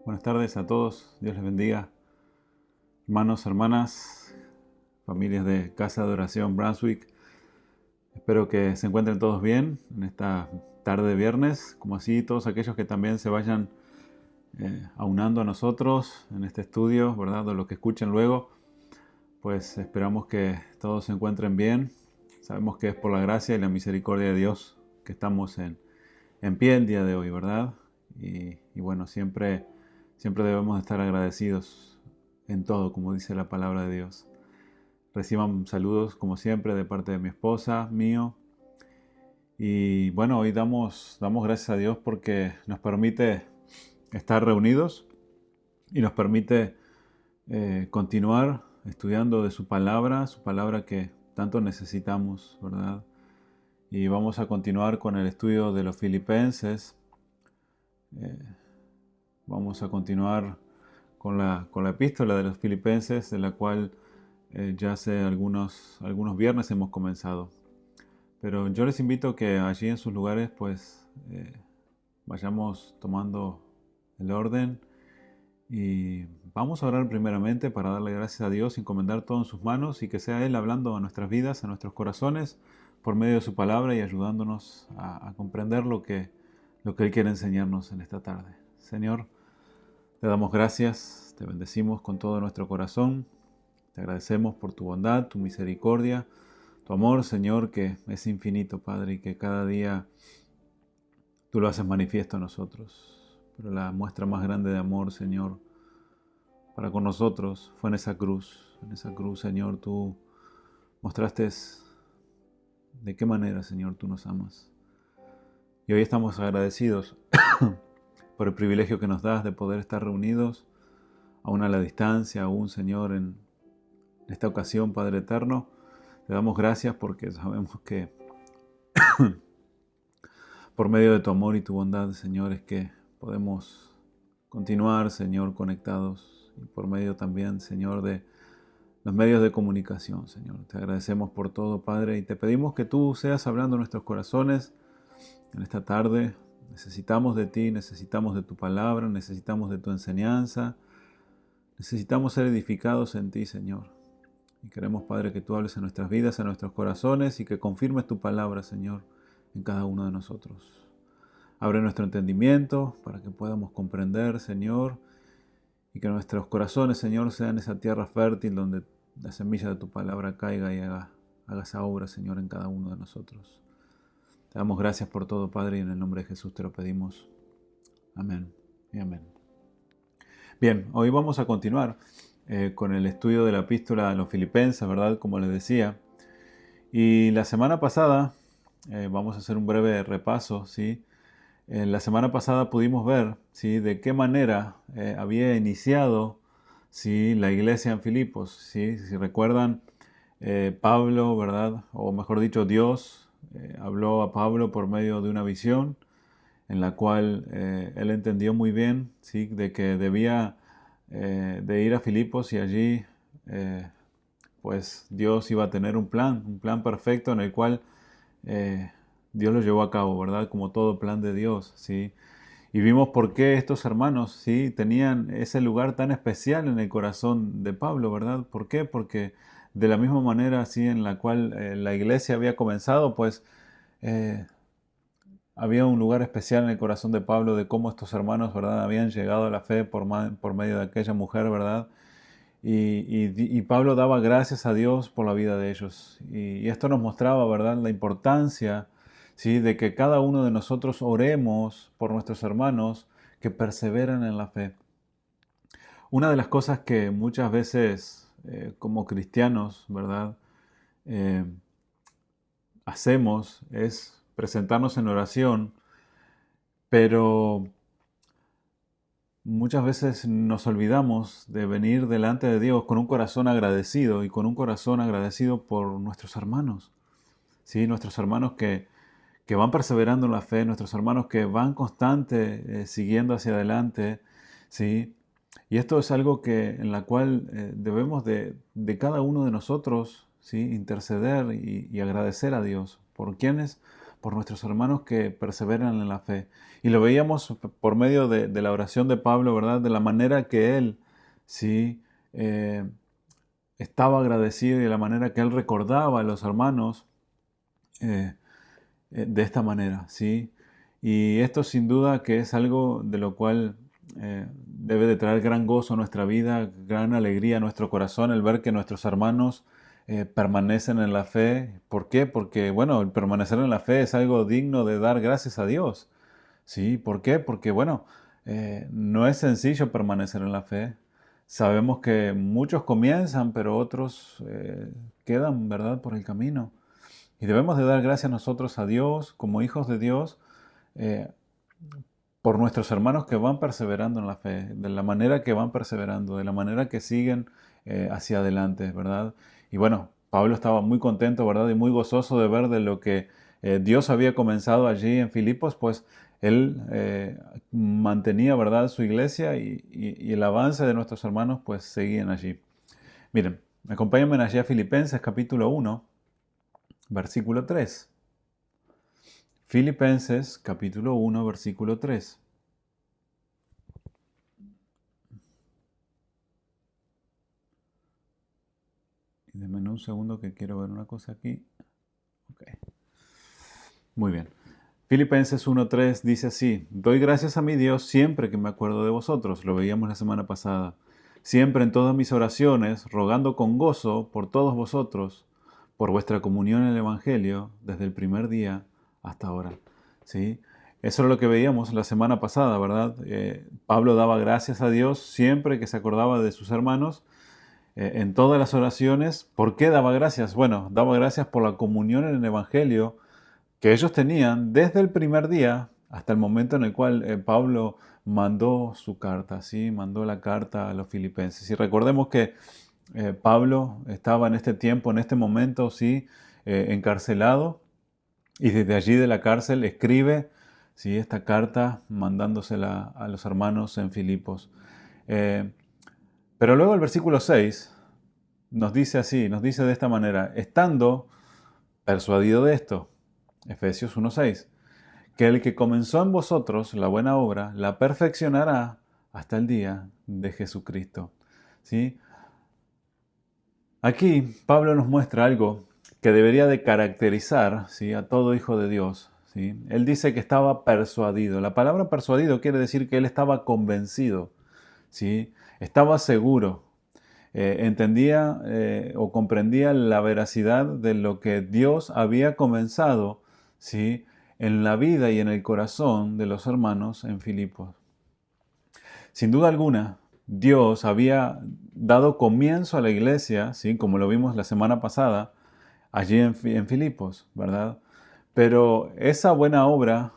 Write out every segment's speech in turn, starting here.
Buenas tardes a todos, Dios les bendiga. Hermanos, hermanas, familias de Casa de Oración Brunswick, espero que se encuentren todos bien en esta tarde de viernes, como así todos aquellos que también se vayan aunando a nosotros en este estudio, ¿verdad? O lo que escuchen luego, pues esperamos que todos se encuentren bien. Sabemos que es por la gracia y la misericordia de Dios que estamos en pie el día de hoy, ¿verdad? Y bueno, siempre debemos estar agradecidos en todo, como dice la palabra de Dios. Reciban saludos, como siempre, de parte de mi esposa, mío. Y bueno, hoy damos gracias a Dios porque nos permite estar reunidos y nos permite continuar estudiando de su palabra que tanto necesitamos, ¿verdad? Y vamos a continuar con el estudio de los Filipenses. Vamos a continuar con la epístola de los Filipenses, de la cual ya hace algunos viernes hemos comenzado. Pero yo les invito que allí en sus lugares pues vayamos tomando el orden y vamos a orar primeramente para darle gracias a Dios, encomendar todo en sus manos y que sea Él hablando a nuestras vidas, a nuestros corazones, por medio de su palabra y ayudándonos a comprender lo que Él quiere enseñarnos en esta tarde. Señor, te damos gracias, te bendecimos con todo nuestro corazón, te agradecemos por tu bondad, tu misericordia, tu amor, Señor, que es infinito, Padre, y que cada día tú lo haces manifiesto a nosotros. Pero la muestra más grande de amor, Señor, para con nosotros fue en esa cruz. En esa cruz, Señor, tú mostraste de qué manera, Señor, tú nos amas. Y hoy estamos agradecidos por el privilegio que nos das de poder estar reunidos, aún a la distancia, aún, Señor, en esta ocasión, Padre Eterno. Te damos gracias porque sabemos que por medio de tu amor y tu bondad, Señor, es que podemos continuar, Señor, conectados. Y por medio también, Señor, de los medios de comunicación, Señor. Te agradecemos por todo, Padre, y te pedimos que tú seas hablando en nuestros corazones en esta tarde. Necesitamos de ti, necesitamos de tu palabra, necesitamos de tu enseñanza. Necesitamos ser edificados en ti, Señor. Y queremos, Padre, que tú hables en nuestras vidas, en nuestros corazones y que confirmes tu palabra, Señor, en cada uno de nosotros. Abre nuestro entendimiento para que podamos comprender, Señor, y que nuestros corazones, Señor, sean esa tierra fértil donde la semilla de tu palabra caiga y haga esa obra, Señor, en cada uno de nosotros. Te damos gracias por todo, Padre, y en el nombre de Jesús te lo pedimos. Amén y amén. Bien, hoy vamos a continuar con el estudio de la epístola a los Filipenses, ¿verdad? Como les decía. Y la semana pasada, vamos a hacer un breve repaso, ¿sí? La semana pasada pudimos ver, ¿sí? De qué manera había iniciado, ¿sí? La iglesia en Filipos, ¿sí? Si recuerdan, Pablo, ¿verdad? O mejor dicho, Dios habló a Pablo por medio de una visión en la cual él entendió muy bien, ¿sí? De que debía de ir a Filipos y allí pues Dios iba a tener un plan perfecto en el cual eh, Dios lo llevó a cabo, ¿verdad? Como todo plan de Dios, ¿sí? Y vimos por qué estos hermanos, ¿sí? Tenían ese lugar tan especial en el corazón de Pablo, ¿verdad? ¿Por qué? Porque de la misma manera, así en la cual la iglesia había comenzado, pues eh, había un lugar especial en el corazón de Pablo de cómo estos hermanos, ¿verdad? Habían llegado a la fe por medio de aquella mujer, ¿verdad? Y Pablo daba gracias a Dios por la vida de ellos. Y esto nos mostraba, ¿verdad?, la importancia, ¿sí?, de que cada uno de nosotros oremos por nuestros hermanos que perseveran en la fe. Una de las cosas que muchas veces como cristianos, ¿verdad?, eh, hacemos es presentarnos en oración, pero muchas veces nos olvidamos de venir delante de Dios con un corazón agradecido y con un corazón agradecido por nuestros hermanos, ¿sí? Nuestros hermanos que van perseverando en la fe, nuestros hermanos que van constante siguiendo hacia adelante, ¿sí? Y esto es algo en la cual debemos de cada uno de nosotros, ¿sí?, interceder y agradecer a Dios. ¿Por quiénes? por nuestros hermanos que perseveran en la fe. Y lo veíamos por medio de la oración de Pablo, ¿verdad? De la manera que él, sí, estaba agradecido y de la manera que él recordaba a los hermanos eh, de esta manera, ¿sí? Y esto sin duda que es algo de lo cual debe de traer gran gozo a nuestra vida, gran alegría a nuestro corazón, el ver que nuestros hermanos permanecen en la fe. ¿Por qué? Porque, bueno, el permanecer en la fe es algo digno de dar gracias a Dios, ¿sí? ¿Por qué? Porque, bueno, no es sencillo permanecer en la fe. Sabemos que muchos comienzan, pero otros quedan, ¿verdad?, por el camino. Y debemos de dar gracias nosotros a Dios, como hijos de Dios, eh, por nuestros hermanos que van perseverando en la fe, de la manera que van perseverando, de la manera que siguen hacia adelante, ¿verdad? Y bueno, Pablo estaba muy contento, ¿verdad? Y muy gozoso de ver de lo que Dios había comenzado allí en Filipos, pues él mantenía, ¿verdad?, su iglesia y el avance de nuestros hermanos, pues seguían allí. Miren, acompáñenme allí a Filipenses capítulo 1, versículo 3. Filipenses capítulo 1, versículo 3. Y denme un segundo que quiero ver una cosa aquí. Okay. Muy bien. Filipenses 1.3 dice así: doy gracias a mi Dios siempre que me acuerdo de vosotros. Lo veíamos la semana pasada. Siempre en todas mis oraciones, rogando con gozo por todos vosotros, por vuestra comunión en el Evangelio, desde el primer día hasta ahora. ¿Sí? Eso es lo que veíamos la semana pasada, ¿verdad? Pablo daba gracias a Dios siempre que se acordaba de sus hermanos, en todas las oraciones. ¿Por qué daba gracias? Bueno, daba gracias por la comunión en el Evangelio que ellos tenían desde el primer día hasta el momento en el cual Pablo mandó su carta, ¿sí? Mandó la carta a los filipenses. Y recordemos que Pablo estaba en este tiempo, en este momento, ¿sí? Encarcelado, y desde allí de la cárcel escribe, ¿sí?, esta carta mandándosela a los hermanos en Filipos. Pero luego el versículo 6 nos dice así, nos dice de esta manera: estando persuadido de esto, Efesios 1:6, que el que comenzó en vosotros la buena obra, la perfeccionará hasta el día de Jesucristo. ¿Sí? Aquí Pablo nos muestra algo que debería de caracterizar, ¿sí?, a todo hijo de Dios. ¿Sí? Él dice que estaba persuadido. La palabra persuadido quiere decir que él estaba convencido, ¿sí? Estaba seguro, entendía o comprendía la veracidad de lo que Dios había comenzado, ¿sí?, en la vida y en el corazón de los hermanos en Filipos. Sin duda alguna, Dios había dado comienzo a la iglesia, ¿sí?, como lo vimos la semana pasada, allí en Filipos, ¿verdad? Pero esa buena obra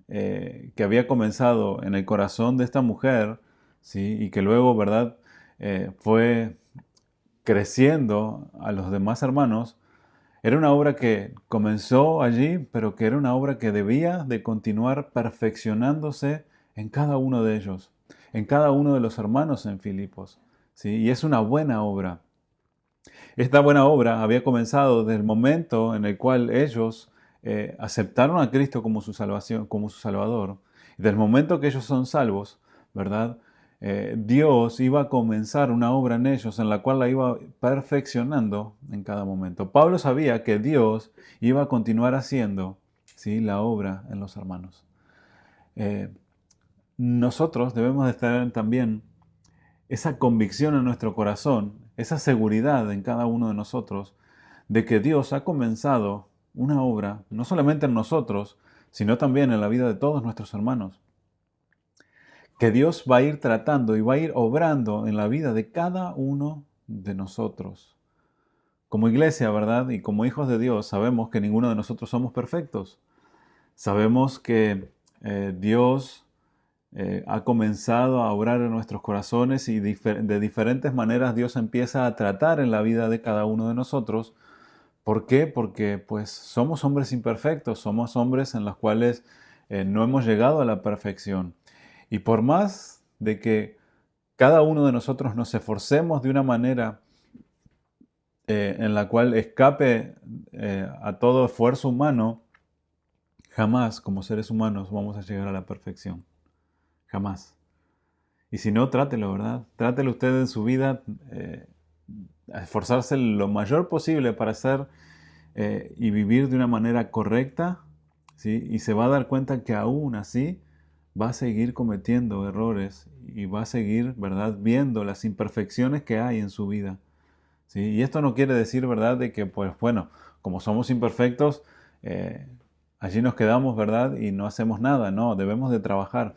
que había comenzado en el corazón de esta mujer, ¿sí?, y que luego, ¿verdad?, fue creciendo a los demás hermanos, era una obra que comenzó allí, pero que era una obra que debía de continuar perfeccionándose en cada uno de ellos, en cada uno de los hermanos en Filipos, ¿sí? Y es una buena obra. Esta buena obra había comenzado desde el momento en el cual ellos aceptaron a Cristo como su salvación, como su Salvador. Y desde el momento que ellos son salvos, ¿verdad? Dios iba a comenzar una obra en ellos en la cual la iba perfeccionando en cada momento. Pablo sabía que Dios iba a continuar haciendo, ¿sí?, la obra en los hermanos. Nosotros debemos de tener también esa convicción en nuestro corazón, esa seguridad en cada uno de nosotros, de que Dios ha comenzado una obra, no solamente en nosotros, sino también en la vida de todos nuestros hermanos. Que Dios va a ir tratando y va a ir obrando en la vida de cada uno de nosotros. Como iglesia, ¿verdad? Y como hijos de Dios, sabemos que ninguno de nosotros somos perfectos. Sabemos que Dios ha comenzado a obrar en nuestros corazones y de diferentes maneras Dios empieza a tratar en la vida de cada uno de nosotros. ¿Por qué? Porque pues somos hombres imperfectos, somos hombres en los cuales no hemos llegado a la perfección. Y por más de que cada uno de nosotros nos esforcemos de una manera en la cual escape a todo esfuerzo humano, Jamás como seres humanos vamos a llegar a la perfección. Jamás. Y si no, trátelo, ¿verdad? Trátelo usted en su vida, a esforzarse lo mayor posible para hacer y vivir de una manera correcta, ¿sí? Y se va a dar cuenta que aún así va a seguir cometiendo errores y va a seguir, ¿verdad?, viendo las imperfecciones que hay en su vida, ¿sí? Y esto no quiere decir, ¿verdad?, de que, pues bueno, como somos imperfectos, eh, allí nos quedamos, ¿verdad?, y no hacemos nada. No, debemos de trabajar.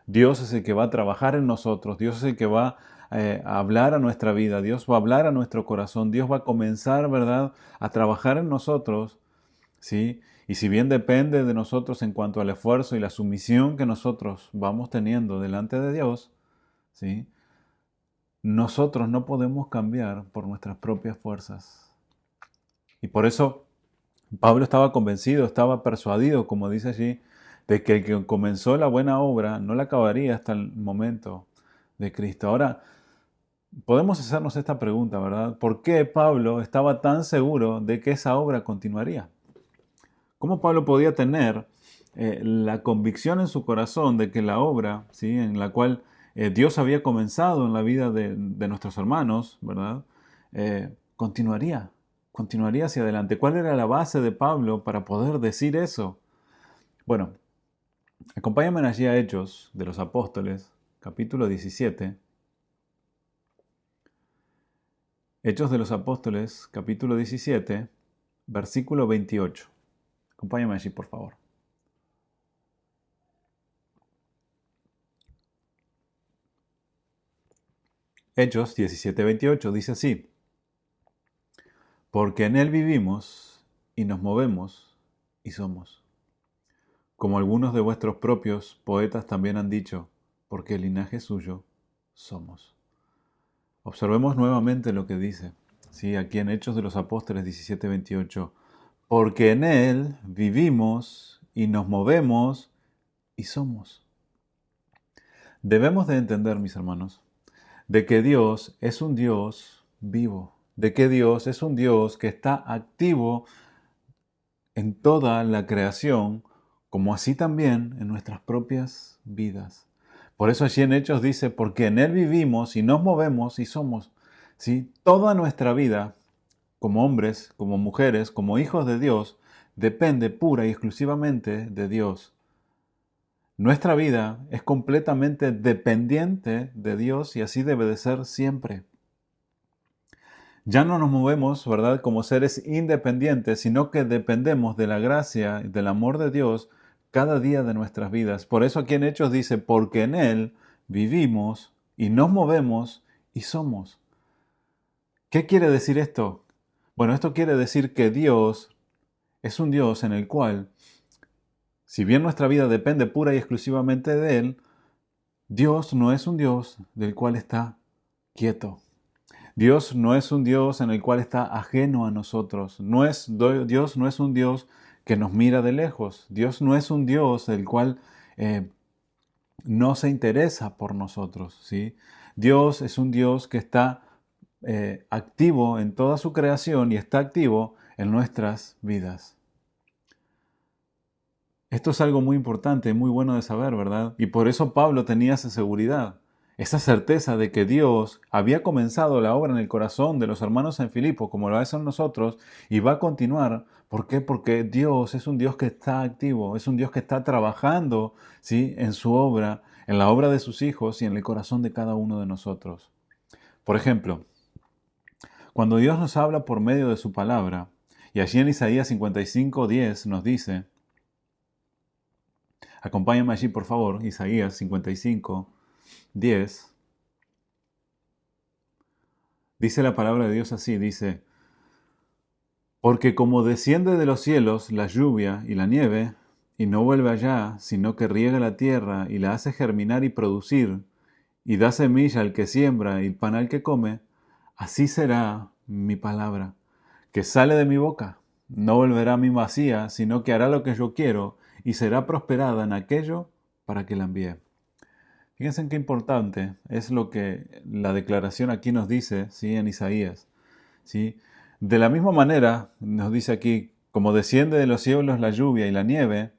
Dios es el que va a trabajar en nosotros, Dios es el que va a hablar a nuestra vida, Dios va a hablar a nuestro corazón, Dios va a comenzar, ¿verdad?, a trabajar en nosotros, ¿sí? Y si bien depende de nosotros en cuanto al esfuerzo y la sumisión que nosotros vamos teniendo delante de Dios, ¿sí?, nosotros no podemos cambiar por nuestras propias fuerzas. Y por eso Pablo estaba convencido, estaba persuadido, como dice allí, de que el que comenzó la buena obra no la acabaría hasta el momento de Cristo. Ahora, podemos hacernos esta pregunta, ¿verdad? ¿Por qué Pablo estaba tan seguro de que esa obra continuaría? ¿Cómo Pablo podía tener la convicción en su corazón de que la obra, ¿sí?, en la cual Dios había comenzado en la vida de nuestros hermanos, ¿verdad?, continuaría, continuaría hacia adelante? ¿Cuál era la base de Pablo para poder decir eso? Bueno, acompáñame allí a Hechos de los Apóstoles, capítulo 17. Hechos de los Apóstoles, capítulo 17, versículo 28. Acompáñame allí, por favor. Hechos 17, 28 dice así: porque en Él vivimos y nos movemos y somos. Como algunos de vuestros propios poetas también han dicho, porque el linaje suyo somos. Observemos nuevamente lo que dice, ¿sí?, aquí en Hechos de los Apóstoles 17, 28. Porque en Él vivimos y nos movemos y somos. Debemos de entender, mis hermanos, de que Dios es un Dios vivo, de que Dios es un Dios que está activo en toda la creación, como así también en nuestras propias vidas. Por eso allí en Hechos dice, porque en Él vivimos y nos movemos y somos. ¿Sí? Toda nuestra vida, como hombres, como mujeres, como hijos de Dios, depende pura y exclusivamente de Dios. Nuestra vida es completamente dependiente de Dios y así debe de ser siempre. Ya no nos movemos, ¿verdad?, como seres independientes, sino que dependemos de la gracia y del amor de Dios cada día de nuestras vidas. Por eso aquí en Hechos dice, porque en Él vivimos y nos movemos y somos. ¿Qué quiere decir esto? Bueno, esto quiere decir que Dios es un Dios en el cual, si bien nuestra vida depende pura y exclusivamente de Él, Dios no es un Dios del cual está quieto. Dios no es un Dios en el cual está ajeno a nosotros. Dios no es un Dios que nos mira de lejos. Dios no es un Dios el cual no se interesa por nosotros, ¿sí? Dios es un Dios que está activo en toda su creación y está activo en nuestras vidas. Esto es algo muy importante, muy bueno de saber, ¿verdad? Y por eso Pablo tenía esa seguridad, esa certeza de que Dios había comenzado la obra en el corazón de los hermanos en Filipo, como lo hace en nosotros, y va a continuar. ¿Por qué? Porque Dios es un Dios que está activo, es un Dios que está trabajando, ¿sí?, en su obra, en la obra de sus hijos y en el corazón de cada uno de nosotros. Por ejemplo, cuando Dios nos habla por medio de su palabra, y allí en Isaías 55:10 nos dice, acompáñame allí, por favor, Isaías 55:10. Dice la palabra de Dios así, dice, porque como desciende de los cielos la lluvia y la nieve, y no vuelve allá, sino que riega la tierra y la hace germinar y producir, y da semilla al que siembra y pan al que come, así será mi palabra, que sale de mi boca. No volverá a mí vacía, sino que hará lo que yo quiero, y será prosperada en aquello para que la envíe. Fíjense qué importante es lo que la declaración aquí nos dice, ¿sí?, en Isaías, ¿sí? De la misma manera, nos dice aquí, como desciende de los cielos la lluvia y la nieve,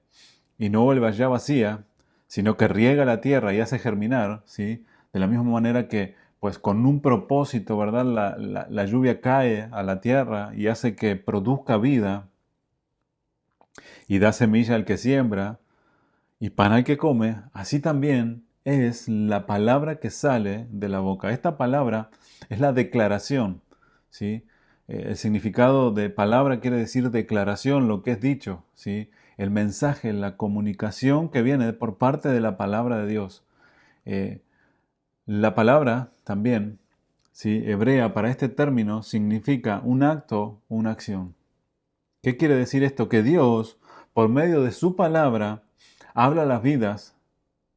y no vuelve allá vacía, sino que riega la tierra y hace germinar, ¿sí? De la misma manera que, pues con un propósito, ¿verdad? La lluvia cae a la tierra y hace que produzca vida y da semilla al que siembra y pan al que come, así también es la palabra que sale de la boca. Esta palabra es la declaración, ¿sí? El significado de palabra quiere decir declaración, lo que es dicho, ¿sí? El mensaje, la comunicación que viene por parte de la palabra de Dios. Eh, la palabra también, ¿sí? Hebrea para este término significa un acto, una acción. ¿Qué quiere decir esto? Que Dios, por medio de su palabra, habla las vidas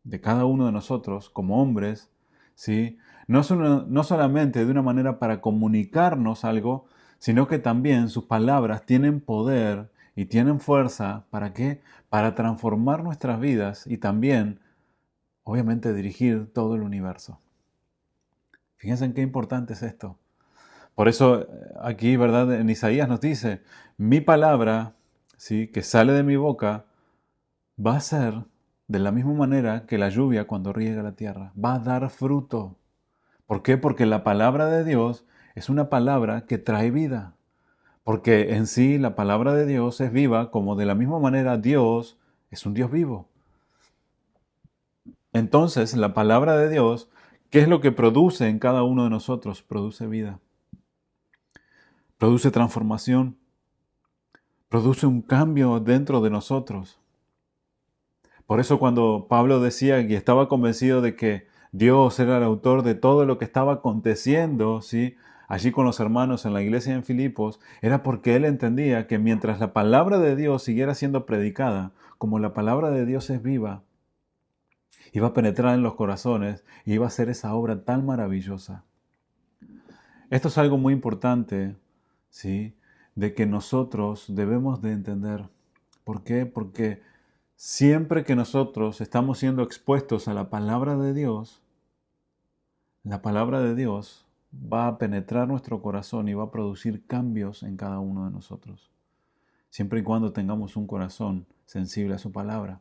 de cada uno de nosotros como hombres, ¿sí? No solamente de una manera para comunicarnos algo, sino que también sus palabras tienen poder y tienen fuerza. ¿Para qué? Para transformar nuestras vidas y también, obviamente, dirigir todo el universo. Fíjense en qué importante es esto. Por eso aquí, ¿verdad? En Isaías nos dice, mi palabra, ¿sí? Que sale de mi boca, va a ser de la misma manera que la lluvia cuando riega la tierra. Va a dar fruto. ¿Por qué? Porque la palabra de Dios es una palabra que trae vida. Porque en sí la palabra de Dios es viva, como de la misma manera Dios es un Dios vivo. Entonces, la palabra de Dios, ¿qué es lo que produce en cada uno de nosotros? Produce vida. Produce transformación. Produce un cambio dentro de nosotros. Por eso cuando Pablo decía y estaba convencido de que Dios era el autor de todo lo que estaba aconteciendo, ¿sí? Allí con los hermanos en la iglesia en Filipos, era porque él entendía que mientras la palabra de Dios siguiera siendo predicada, como la palabra de Dios es viva, iba a penetrar en los corazones y iba a hacer esa obra tan maravillosa. Esto es algo muy importante, ¿sí? De que nosotros debemos de entender. ¿Por qué? Porque siempre que nosotros estamos siendo expuestos a la palabra de Dios va a penetrar nuestro corazón y va a producir cambios en cada uno de nosotros. Siempre y cuando tengamos un corazón sensible a su palabra,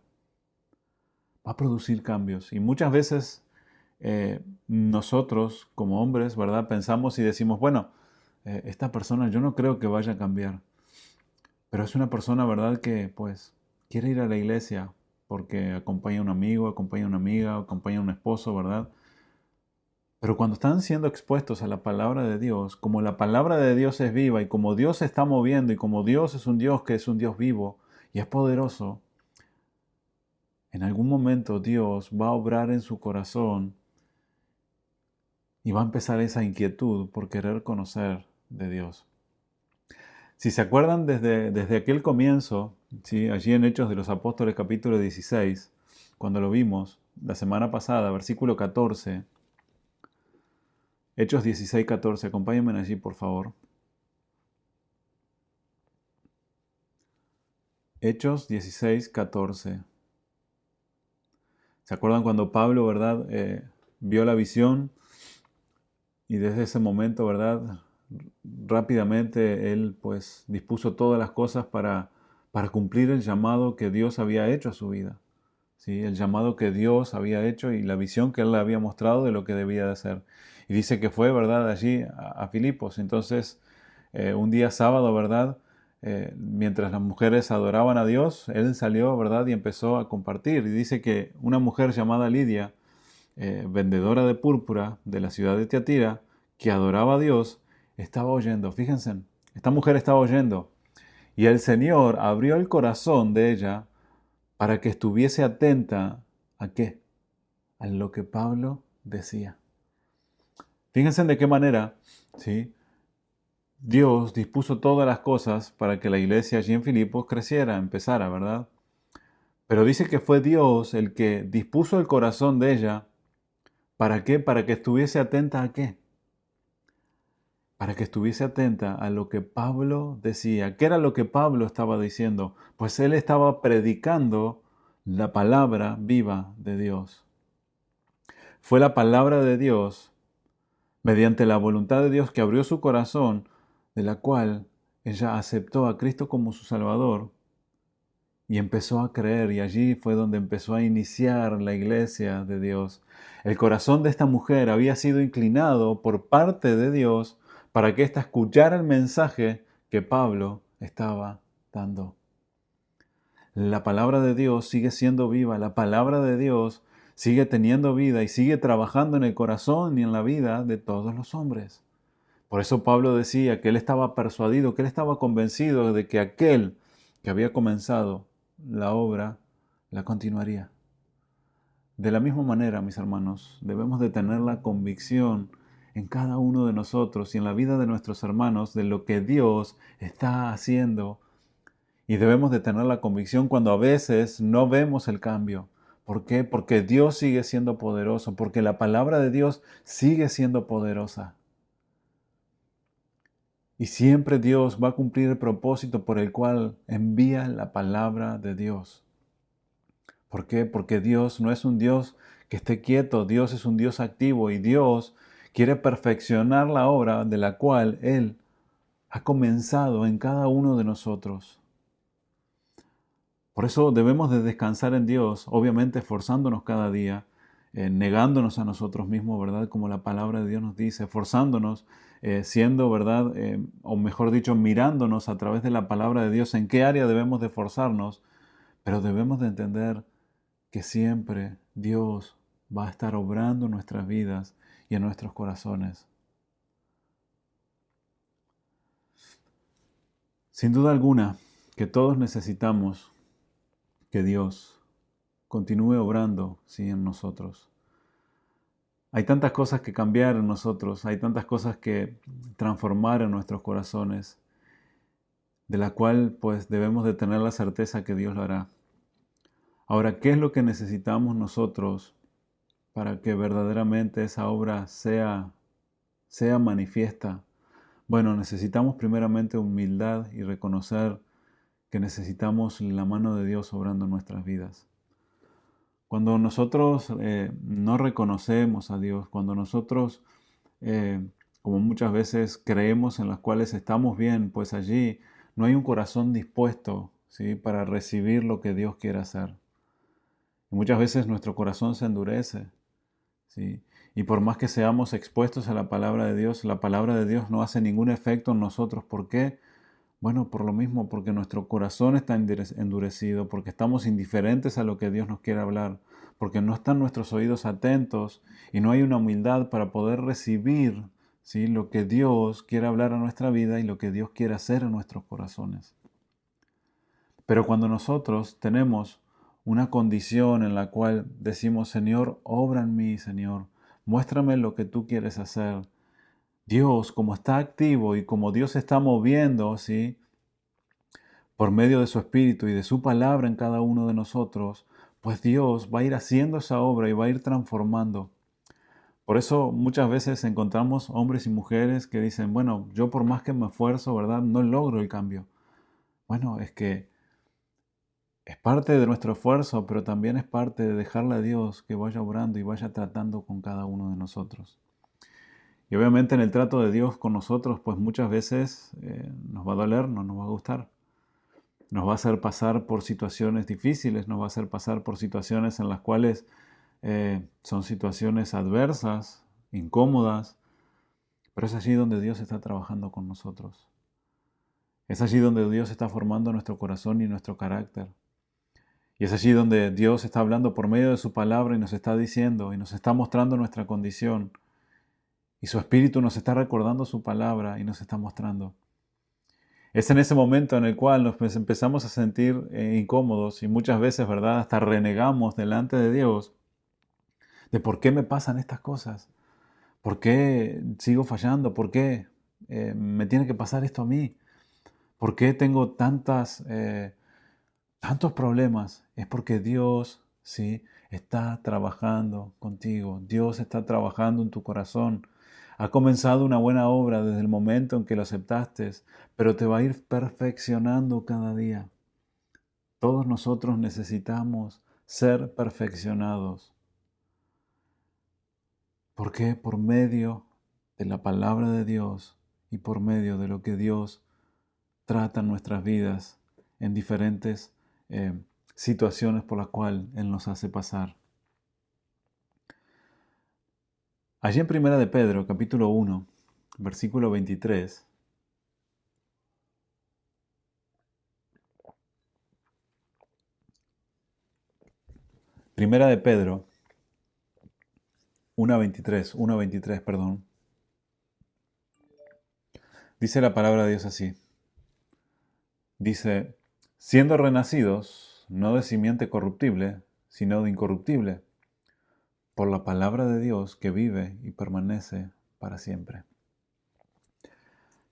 va a producir cambios. Y muchas veces nosotros como hombres, ¿verdad? Pensamos y decimos, bueno, esta persona yo no creo que vaya a cambiar. Pero es una persona, ¿verdad? Que pues quiere ir a la iglesia porque acompaña a un amigo, acompaña a una amiga, acompaña a un esposo, ¿verdad? Pero cuando están siendo expuestos a la palabra de Dios, como la palabra de Dios es viva y como Dios se está moviendo y como Dios es un Dios que es un Dios vivo y es poderoso, en algún momento Dios va a obrar en su corazón y va a empezar esa inquietud por querer conocer de Dios. Si se acuerdan desde aquel comienzo, ¿sí? Allí en Hechos de los Apóstoles capítulo 16, cuando lo vimos la semana pasada, versículo 14, Hechos 16, 14, acompáñenme allí por favor. Hechos 16, 14. ¿Se acuerdan cuando Pablo, verdad, vio la visión y desde ese momento, verdad, rápidamente él pues dispuso todas las cosas para cumplir el llamado que Dios había hecho a su vida? ¿Sí? El llamado que Dios había hecho y la visión que él le había mostrado de lo que debía de hacer. Y dice que fue, ¿verdad?, allí a Filipos. Entonces, un día sábado, ¿verdad?, mientras las mujeres adoraban a Dios, él salió, ¿verdad?, y empezó a compartir. Y dice que una mujer llamada Lidia, vendedora de púrpura de la ciudad de Tiatira, que adoraba a Dios, estaba oyendo. Fíjense, esta mujer estaba oyendo. Y el Señor abrió el corazón de ella para que estuviese atenta ¿a qué? A lo que Pablo decía. Fíjense de qué manera, ¿sí? Dios dispuso todas las cosas para que la iglesia allí en Filipos creciera, empezara, ¿verdad? Pero dice que fue Dios el que dispuso el corazón de ella. ¿Para qué? Para que estuviese atenta ¿a qué? Para que estuviese atenta a lo que Pablo decía. ¿Qué era lo que Pablo estaba diciendo? Pues él estaba predicando la palabra viva de Dios. Fue la palabra de Dios, mediante la voluntad de Dios que abrió su corazón, de la cual ella aceptó a Cristo como su Salvador y empezó a creer, y allí fue donde empezó a iniciar la iglesia de Dios. El corazón de esta mujer había sido inclinado por parte de Dios para que ésta escuchara el mensaje que Pablo estaba dando. La palabra de Dios sigue siendo viva, la palabra de Dios sigue teniendo vida y sigue trabajando en el corazón y en la vida de todos los hombres. Por eso Pablo decía que él estaba persuadido, que él estaba convencido de que aquel que había comenzado la obra la continuaría. De la misma manera, mis hermanos, debemos de tener la convicción en cada uno de nosotros y en la vida de nuestros hermanos de lo que Dios está haciendo. Y debemos de tener la convicción cuando a veces no vemos el cambio. ¿Por qué? Porque Dios sigue siendo poderoso, porque la palabra de Dios sigue siendo poderosa. Y siempre Dios va a cumplir el propósito por el cual envía la palabra de Dios. ¿Por qué? Porque Dios no es un Dios que esté quieto, Dios es un Dios activo y Dios quiere perfeccionar la obra de la cual Él ha comenzado en cada uno de nosotros. Por eso debemos de descansar en Dios, obviamente esforzándonos cada día, negándonos a nosotros mismos, ¿verdad? Como la palabra de Dios nos dice, esforzándonos, siendo, ¿verdad? O mejor dicho, mirándonos a través de la palabra de Dios en qué área debemos de esforzarnos, pero debemos de entender que siempre Dios va a estar obrando en nuestras vidas y en nuestros corazones. Sin duda alguna, que todos necesitamos que Dios continúe obrando, sí, en nosotros. Hay tantas cosas que cambiar en nosotros, hay tantas cosas que transformar en nuestros corazones, de la cual pues debemos de tener la certeza que Dios lo hará. Ahora, ¿qué es lo que necesitamos nosotros para que verdaderamente esa obra sea manifiesta? Bueno, necesitamos primeramente humildad y reconocer que necesitamos la mano de Dios obrando en nuestras vidas. Cuando nosotros no reconocemos a Dios, cuando nosotros, como muchas veces creemos en las cuales estamos bien, pues allí no hay un corazón dispuesto, ¿sí?, para recibir lo que Dios quiere hacer. Y muchas veces nuestro corazón se endurece, ¿sí? Y por más que seamos expuestos a la palabra de Dios no hace ningún efecto en nosotros. ¿Por qué? Bueno, por lo mismo, porque nuestro corazón está endurecido, porque estamos indiferentes a lo que Dios nos quiere hablar, porque no están nuestros oídos atentos y no hay una humildad para poder recibir, ¿sí?, lo que Dios quiere hablar a nuestra vida y lo que Dios quiere hacer en nuestros corazones. Pero cuando nosotros tenemos una condición en la cual decimos, Señor, obra en mí, Señor, muéstrame lo que tú quieres hacer. Dios, como está activo y como Dios está moviendo, ¿sí?, por medio de su Espíritu y de su palabra en cada uno de nosotros, pues Dios va a ir haciendo esa obra y va a ir transformando. Por eso muchas veces encontramos hombres y mujeres que dicen, bueno, yo por más que me esfuerzo, ¿verdad?, no logro el cambio. Bueno, es que es parte de nuestro esfuerzo, pero también es parte de dejarle a Dios que vaya obrando y vaya tratando con cada uno de nosotros. Y obviamente en el trato de Dios con nosotros, pues muchas veces nos va a doler, no nos va a gustar. Nos va a hacer pasar por situaciones difíciles, nos va a hacer pasar por situaciones en las cuales son situaciones adversas, incómodas, pero es allí donde Dios está trabajando con nosotros. Es allí donde Dios está formando nuestro corazón y nuestro carácter. Y es allí donde Dios está hablando por medio de su palabra y nos está diciendo y nos está mostrando nuestra condición. Y su Espíritu nos está recordando su palabra y nos está mostrando. Es en ese momento en el cual nos empezamos a sentir incómodos y muchas veces, ¿verdad?, hasta renegamos delante de Dios de por qué me pasan estas cosas, por qué sigo fallando, por qué me tiene que pasar esto a mí, por qué tengo tantos problemas. Es porque Dios, sí, está trabajando contigo, Dios está trabajando en tu corazón. Ha comenzado una buena obra desde el momento en que lo aceptaste, pero te va a ir perfeccionando cada día. Todos nosotros necesitamos ser perfeccionados. ¿Por qué? Por medio de la palabra de Dios y por medio de lo que Dios trata en nuestras vidas en diferentes situaciones por las cuales Él nos hace pasar. Allí en Primera de Pedro, capítulo 1, versículo 23, Primera de Pedro 1:23, perdón, dice la palabra de Dios así. Dice, siendo renacidos, no de simiente corruptible, sino de incorruptible, por la palabra de Dios que vive y permanece para siempre.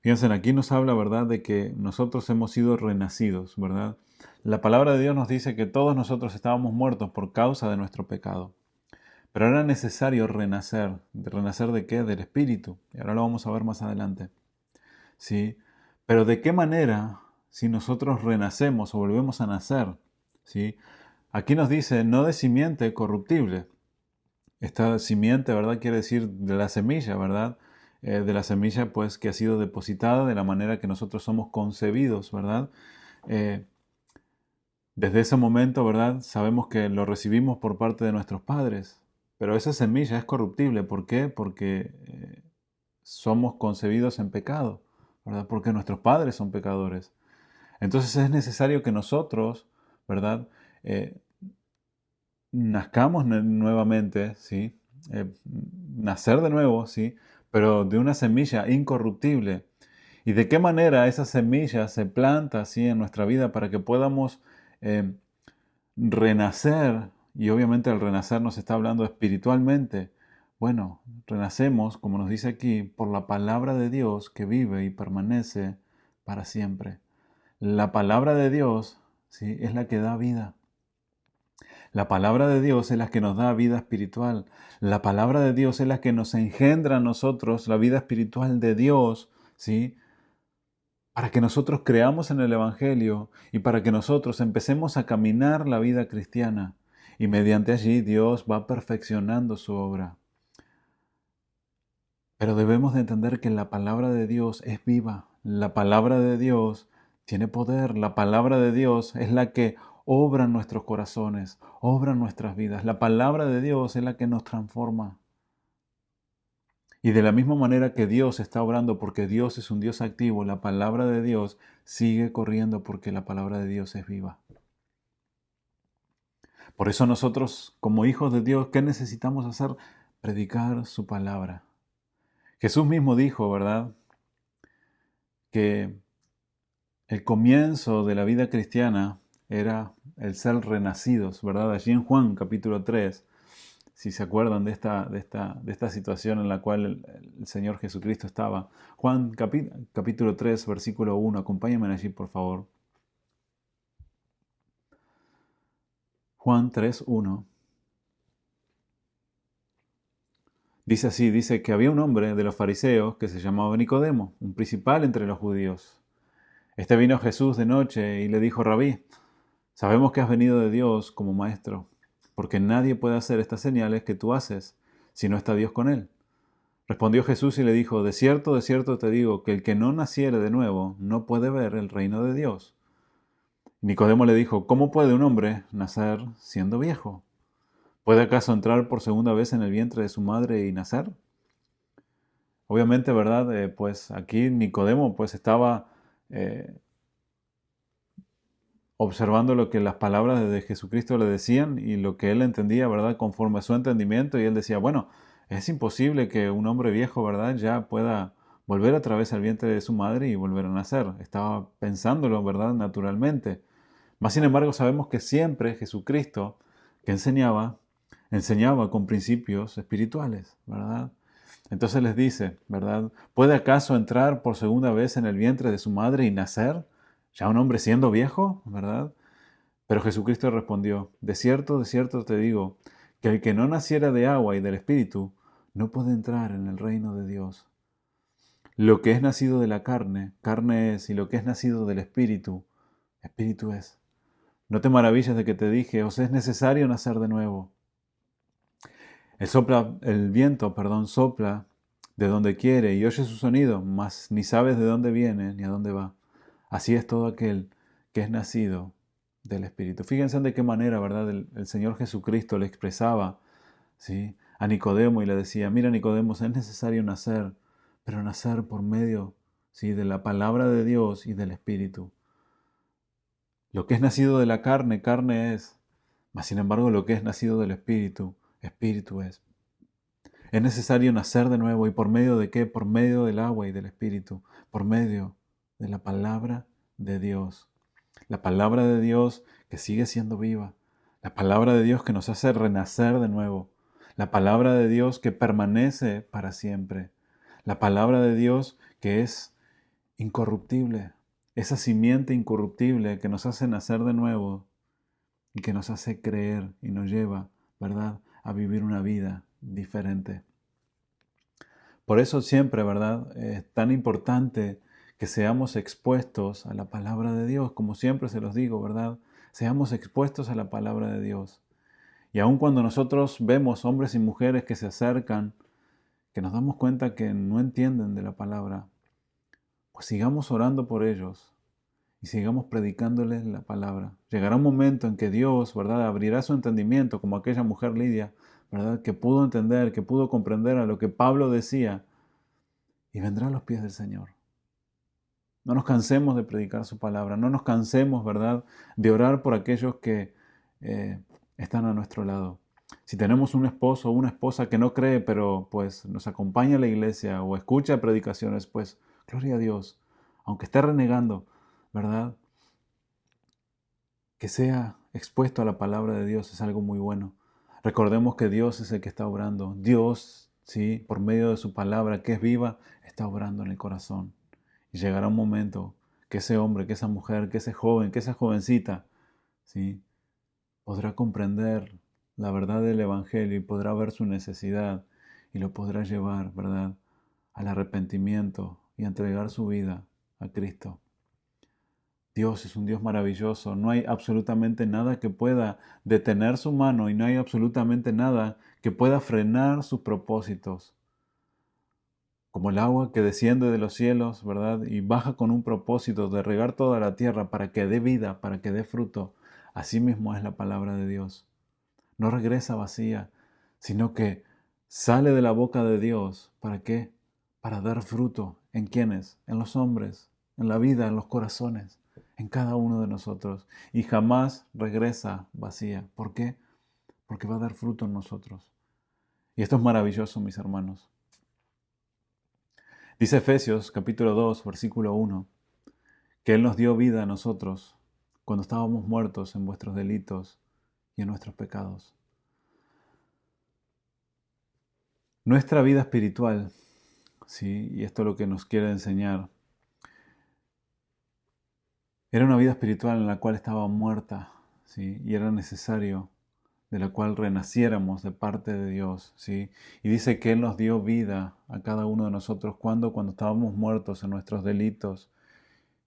Fíjense, aquí nos habla, ¿verdad?, de que nosotros hemos sido renacidos, ¿verdad? La palabra de Dios nos dice que todos nosotros estábamos muertos por causa de nuestro pecado. Pero era necesario renacer. ¿Renacer de qué? Del Espíritu. Y ahora lo vamos a ver más adelante. ¿Sí? Pero ¿de qué manera si nosotros renacemos o volvemos a nacer? ¿Sí? Aquí nos dice, no de simiente corruptible. Esta simiente, ¿verdad?, quiere decir de la semilla, ¿verdad? De la semilla, pues, que ha sido depositada de la manera que nosotros somos concebidos, ¿verdad? Desde ese momento, ¿verdad?, sabemos que lo recibimos por parte de nuestros padres, pero esa semilla es corruptible. ¿Por qué? Porque somos concebidos en pecado, ¿verdad? Porque nuestros padres son pecadores. Entonces es necesario que nosotros, ¿verdad?, nazcamos nuevamente, ¿sí? Nacer de nuevo, ¿sí? Pero de una semilla incorruptible. ¿Y de qué manera esa semilla se planta así en nuestra vida para que podamos renacer? Y obviamente el renacer nos está hablando espiritualmente. Bueno, renacemos, como nos dice aquí, por la palabra de Dios que vive y permanece para siempre. La palabra de Dios, ¿sí?, es la que da vida. La palabra de Dios es la que nos da vida espiritual. La palabra de Dios es la que nos engendra a nosotros la vida espiritual de Dios, ¿sí?, para que nosotros creamos en el Evangelio y para que nosotros empecemos a caminar la vida cristiana. Y mediante allí Dios va perfeccionando su obra. Pero debemos de entender que la palabra de Dios es viva. La palabra de Dios tiene poder. La palabra de Dios es la que obra en nuestros corazones, obra en nuestras vidas. La palabra de Dios es la que nos transforma. Y de la misma manera que Dios está obrando porque Dios es un Dios activo, la palabra de Dios sigue corriendo porque la palabra de Dios es viva. Por eso nosotros, como hijos de Dios, ¿qué necesitamos hacer? Predicar su palabra. Jesús mismo dijo, ¿verdad?, que el comienzo de la vida cristiana era el ser renacidos, ¿verdad? Allí en Juan capítulo 3, si se acuerdan de esta situación en la cual el Señor Jesucristo estaba. Juan capítulo 3, versículo 1, acompáñenme allí, por favor. Juan 3, 1. Dice así, dice que había un hombre de los fariseos que se llamaba Nicodemo, un principal entre los judíos. Este vino a Jesús de noche y le dijo, Rabí, sabemos que has venido de Dios como maestro, porque nadie puede hacer estas señales que tú haces si no está Dios con él. Respondió Jesús y le dijo, de cierto te digo, que el que no naciere de nuevo no puede ver el reino de Dios. Nicodemo le dijo, ¿cómo puede un hombre nacer siendo viejo? ¿Puede acaso entrar por segunda vez en el vientre de su madre y nacer? Obviamente, ¿verdad? Pues aquí Nicodemo pues estaba observando lo que las palabras de Jesucristo le decían y lo que él entendía, ¿verdad?, conforme a su entendimiento. Y él decía, bueno, es imposible que un hombre viejo, ¿verdad?, ya pueda volver otra vez al vientre de su madre y volver a nacer. Estaba pensándolo, ¿verdad?, naturalmente. Mas, sin embargo, sabemos que siempre Jesucristo, que enseñaba con principios espirituales, ¿verdad? Entonces les dice, ¿verdad?, ¿puede acaso entrar por segunda vez en el vientre de su madre y nacer? Ya un hombre siendo viejo, ¿verdad? Pero Jesucristo respondió, de cierto te digo, que el que no naciera de agua y del Espíritu no puede entrar en el reino de Dios. Lo que es nacido de la carne, carne es, y lo que es nacido del Espíritu, Espíritu es. No te maravilles de que te dije, os es necesario nacer de nuevo. El viento sopla de donde quiere y oye su sonido, mas ni sabes de dónde viene ni a dónde va. Así es todo aquel que es nacido del Espíritu. Fíjense de qué manera, ¿verdad? El Señor Jesucristo le expresaba, ¿sí?, a Nicodemo y le decía, mira Nicodemo, es necesario nacer, pero nacer por medio, ¿sí?, de la palabra de Dios y del Espíritu. Lo que es nacido de la carne, carne es, mas sin embargo lo que es nacido del Espíritu, Espíritu es. Es necesario nacer de nuevo. ¿Y por medio de qué? Por medio del agua y del Espíritu, por medio de la palabra de Dios. La palabra de Dios que sigue siendo viva. La palabra de Dios que nos hace renacer de nuevo. La palabra de Dios que permanece para siempre. La palabra de Dios que es incorruptible. Esa simiente incorruptible que nos hace nacer de nuevo y que nos hace creer y nos lleva, ¿verdad?, a vivir una vida diferente. Por eso siempre, ¿verdad?, es tan importante que seamos expuestos a la palabra de Dios, como siempre se los digo, ¿verdad? Seamos expuestos a la palabra de Dios. Y aun cuando nosotros vemos hombres y mujeres que se acercan, que nos damos cuenta que no entienden de la palabra, pues sigamos orando por ellos y sigamos predicándoles la palabra. Llegará un momento en que Dios, ¿verdad?, abrirá su entendimiento, como aquella mujer Lidia, ¿verdad?, que pudo entender, que pudo comprender a lo que Pablo decía, y vendrá a los pies del Señor. No nos cansemos de predicar su palabra, no nos cansemos, ¿verdad?, de orar por aquellos que están a nuestro lado. Si tenemos un esposo o una esposa que no cree, pero pues nos acompaña a la iglesia o escucha predicaciones, pues gloria a Dios, aunque esté renegando, ¿verdad?, que sea expuesto a la palabra de Dios es algo muy bueno. Recordemos que Dios es el que está obrando. Dios, sí, por medio de su palabra que es viva, está obrando en el corazón. Y llegará un momento que ese hombre, que esa mujer, que ese joven, que esa jovencita, ¿sí?, podrá comprender la verdad del Evangelio y podrá ver su necesidad y lo podrá llevar, ¿verdad?, al arrepentimiento y a entregar su vida a Cristo. Dios es un Dios maravilloso. No hay absolutamente nada que pueda detener su mano y no hay absolutamente nada que pueda frenar sus propósitos. Como el agua que desciende de los cielos, ¿verdad?, y baja con un propósito de regar toda la tierra para que dé vida, para que dé fruto. Así mismo es la palabra de Dios. No regresa vacía, sino que sale de la boca de Dios. ¿Para qué? Para dar fruto. ¿En quiénes? En los hombres, en la vida, en los corazones, en cada uno de nosotros. Y jamás regresa vacía. ¿Por qué? Porque va a dar fruto en nosotros. Y esto es maravilloso, mis hermanos. Dice Efesios capítulo 2, versículo 1, que Él nos dio vida a nosotros cuando estábamos muertos en vuestros delitos y en nuestros pecados. Nuestra vida espiritual, ¿sí?, y esto es lo que nos quiere enseñar, era una vida espiritual en la cual estaba muerta, ¿sí?, y era necesario de la cual renaciéramos de parte de Dios, ¿sí? Y dice que Él nos dio vida a cada uno de nosotros cuando estábamos muertos en nuestros delitos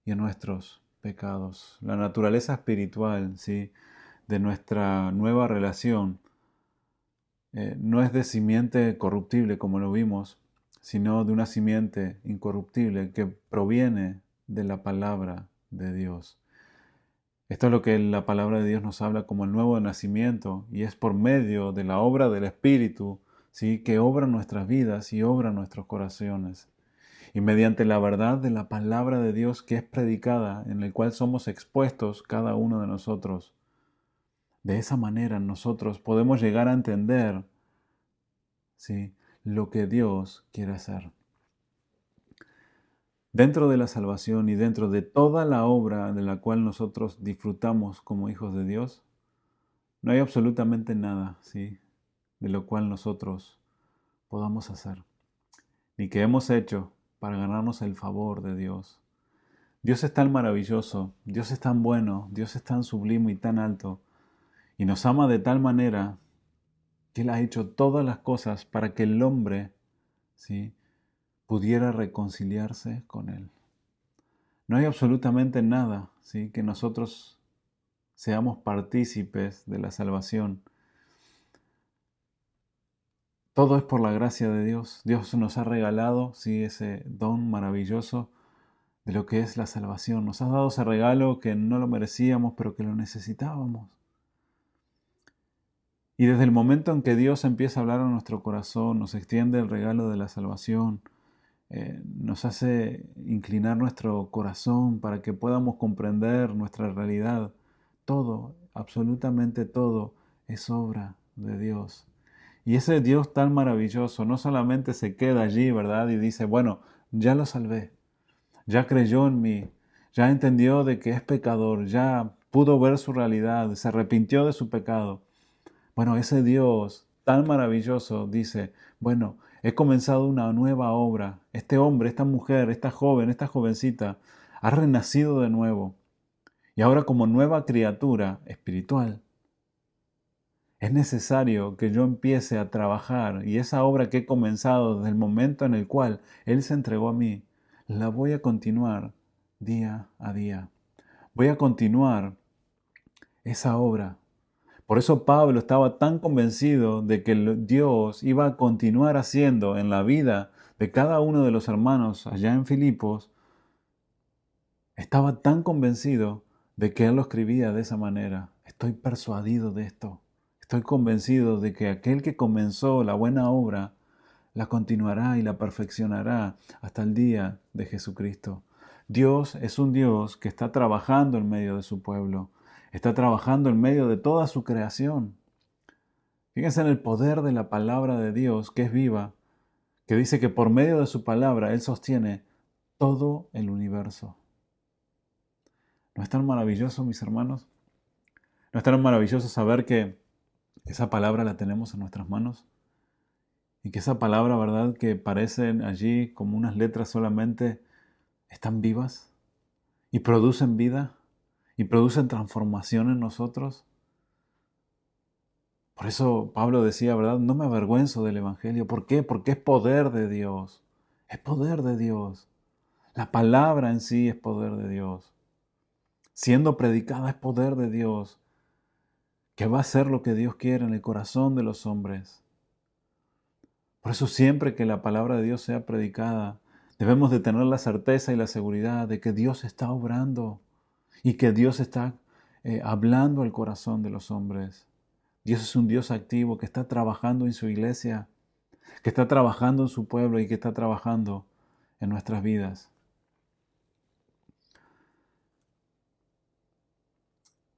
y en nuestros pecados. La naturaleza espiritual, ¿sí?, de nuestra nueva relación no es de simiente corruptible como lo vimos, sino de una simiente incorruptible que proviene de la palabra de Dios. Esto es lo que la palabra de Dios nos habla como el nuevo nacimiento, y es por medio de la obra del Espíritu, ¿sí?, que obra nuestras vidas y obra nuestros corazones. Y mediante la verdad de la palabra de Dios que es predicada, en el cual somos expuestos cada uno de nosotros, de esa manera nosotros podemos llegar a entender, ¿sí?, lo que Dios quiere hacer. Dentro de la salvación y dentro de toda la obra de la cual nosotros disfrutamos como hijos de Dios, no hay absolutamente nada, ¿sí?, de lo cual nosotros podamos hacer, ni que hemos hecho para ganarnos el favor de Dios. Dios es tan maravilloso, Dios es tan bueno, Dios es tan sublime y tan alto, y nos ama de tal manera que Él ha hecho todas las cosas para que el hombre, ¿sí?, pudiera reconciliarse con Él. No hay absolutamente nada, ¿sí?, que nosotros seamos partícipes de la salvación. Todo es por la gracia de Dios. Dios nos ha regalado, sí, ese don maravilloso de lo que es la salvación. Nos has dado ese regalo que no lo merecíamos, pero que lo necesitábamos. Y desde el momento en que Dios empieza a hablar a nuestro corazón, nos extiende el regalo de la salvación, nos hace inclinar nuestro corazón para que podamos comprender nuestra realidad. Todo, absolutamente todo, es obra de Dios. Y ese Dios tan maravilloso no solamente se queda allí, ¿verdad? Y dice, bueno, ya lo salvé, ya creyó en mí, ya entendió de que es pecador, ya pudo ver su realidad, se arrepintió de su pecado. Bueno, ese Dios tan maravilloso dice, bueno, he comenzado una nueva obra. Este hombre, esta mujer, esta joven, esta jovencita, ha renacido de nuevo. Y ahora como nueva criatura espiritual, es necesario que yo empiece a trabajar y esa obra que he comenzado desde el momento en el cual Él se entregó a mí, la voy a continuar día a día. Voy a continuar esa obra. Por eso Pablo estaba tan convencido de que Dios iba a continuar haciendo en la vida de cada uno de los hermanos allá en Filipos, estaba tan convencido de que él lo escribía de esa manera. Estoy persuadido de esto. Estoy convencido de que aquel que comenzó la buena obra la continuará y la perfeccionará hasta el día de Jesucristo. Dios es un Dios que está trabajando en medio de su pueblo, está trabajando en medio de toda su creación. Fíjense en el poder de la palabra de Dios, que es viva, que dice que por medio de su palabra Él sostiene todo el universo. ¿No es tan maravilloso, mis hermanos? ¿No es tan maravilloso saber que esa palabra la tenemos en nuestras manos? Y que esa palabra, ¿verdad?, que parecen allí como unas letras solamente, están vivas y producen vida y producen transformación en nosotros. Por eso Pablo decía, ¿verdad? No me avergüenzo del Evangelio. ¿Por qué? Porque es poder de Dios. Es poder de Dios. La palabra en sí es poder de Dios. Siendo predicada es poder de Dios, que va a hacer lo que Dios quiere en el corazón de los hombres. Por eso siempre que la palabra de Dios sea predicada, debemos de tener la certeza y la seguridad de que Dios está obrando y que Dios está hablando al corazón de los hombres. Dios es un Dios activo que está trabajando en su iglesia, que está trabajando en su pueblo y que está trabajando en nuestras vidas.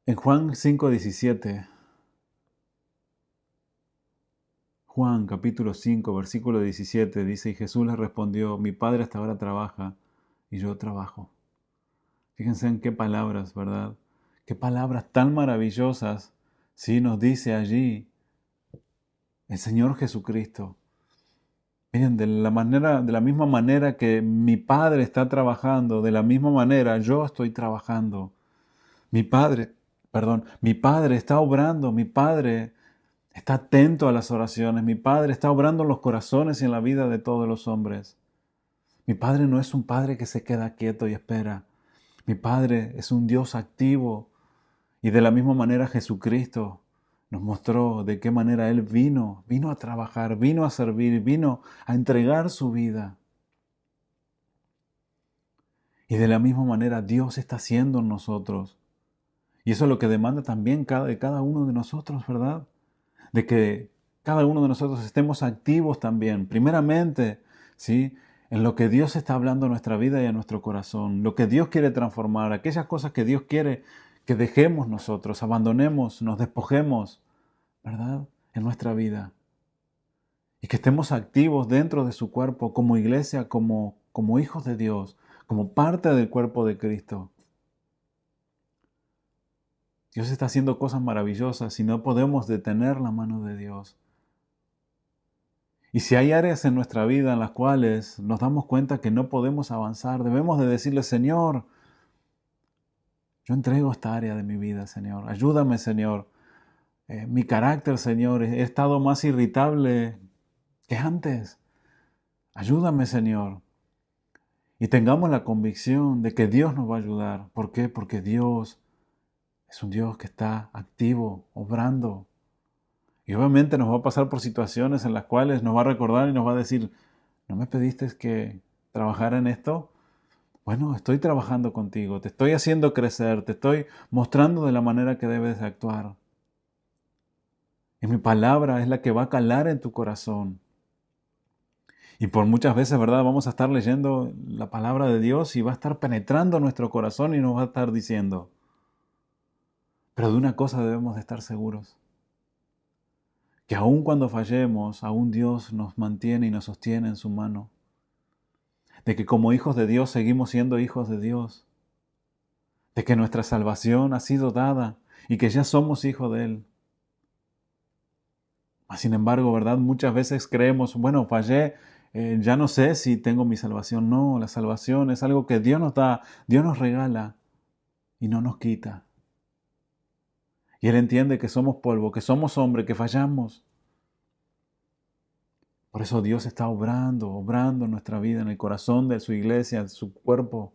En Juan 5:17, Juan capítulo 5, versículo 17 dice, y Jesús les respondió, mi Padre hasta ahora trabaja y yo trabajo. Fíjense en qué palabras, ¿verdad? Qué palabras tan maravillosas, sí, nos dice allí el Señor Jesucristo. Miren, de la misma manera que mi Padre está trabajando, de la misma manera yo estoy trabajando. Mi Padre, mi Padre está obrando, mi Padre está atento a las oraciones, mi Padre está obrando en los corazones y en la vida de todos los hombres. Mi Padre no es un Padre que se queda quieto y espera. Mi Padre es un Dios activo y de la misma manera Jesucristo nos mostró de qué manera Él vino a trabajar, vino a servir, vino a entregar su vida. Y de la misma manera Dios está haciendo en nosotros. Y eso es lo que demanda también de cada uno de nosotros, ¿verdad? De que cada uno de nosotros estemos activos también, primeramente, ¿sí?, en lo que Dios está hablando en nuestra vida y en nuestro corazón, lo que Dios quiere transformar, aquellas cosas que Dios quiere que dejemos nosotros, abandonemos, nos despojemos, ¿verdad?, en nuestra vida. Y que estemos activos dentro de su cuerpo, como iglesia, como hijos de Dios, como parte del cuerpo de Cristo. Dios está haciendo cosas maravillosas y no podemos detener la mano de Dios. Y si hay áreas en nuestra vida en las cuales nos damos cuenta que no podemos avanzar, debemos de decirle, Señor, yo entrego esta área de mi vida, Señor. Ayúdame, Señor. Mi carácter, Señor, he estado más irritable que antes. Ayúdame, Señor. Y tengamos la convicción de que Dios nos va a ayudar. ¿Por qué? Porque Dios es un Dios que está activo, obrando. Y obviamente nos va a pasar por situaciones en las cuales nos va a recordar y nos va a decir, ¿no me pediste que trabajara en esto? Bueno, estoy trabajando contigo, te estoy haciendo crecer, te estoy mostrando de la manera que debes de actuar. Y mi palabra es la que va a calar en tu corazón. Y por muchas veces, ¿verdad? Vamos a estar leyendo la palabra de Dios y va a estar penetrando nuestro corazón y nos va a estar diciendo. Pero de una cosa debemos de estar seguros. Que aun cuando fallemos, aún Dios nos mantiene y nos sostiene en su mano. De que como hijos de Dios seguimos siendo hijos de Dios. De que nuestra salvación ha sido dada y que ya somos hijos de Él. Sin embargo, ¿verdad? Muchas veces creemos, bueno, fallé, ya no sé si tengo mi salvación. No, la salvación es algo que Dios nos da, Dios nos regala y no nos quita. Y Él entiende que somos polvo, que somos hombre, que fallamos. Por eso Dios está obrando en nuestra vida, en el corazón de su iglesia, en su cuerpo,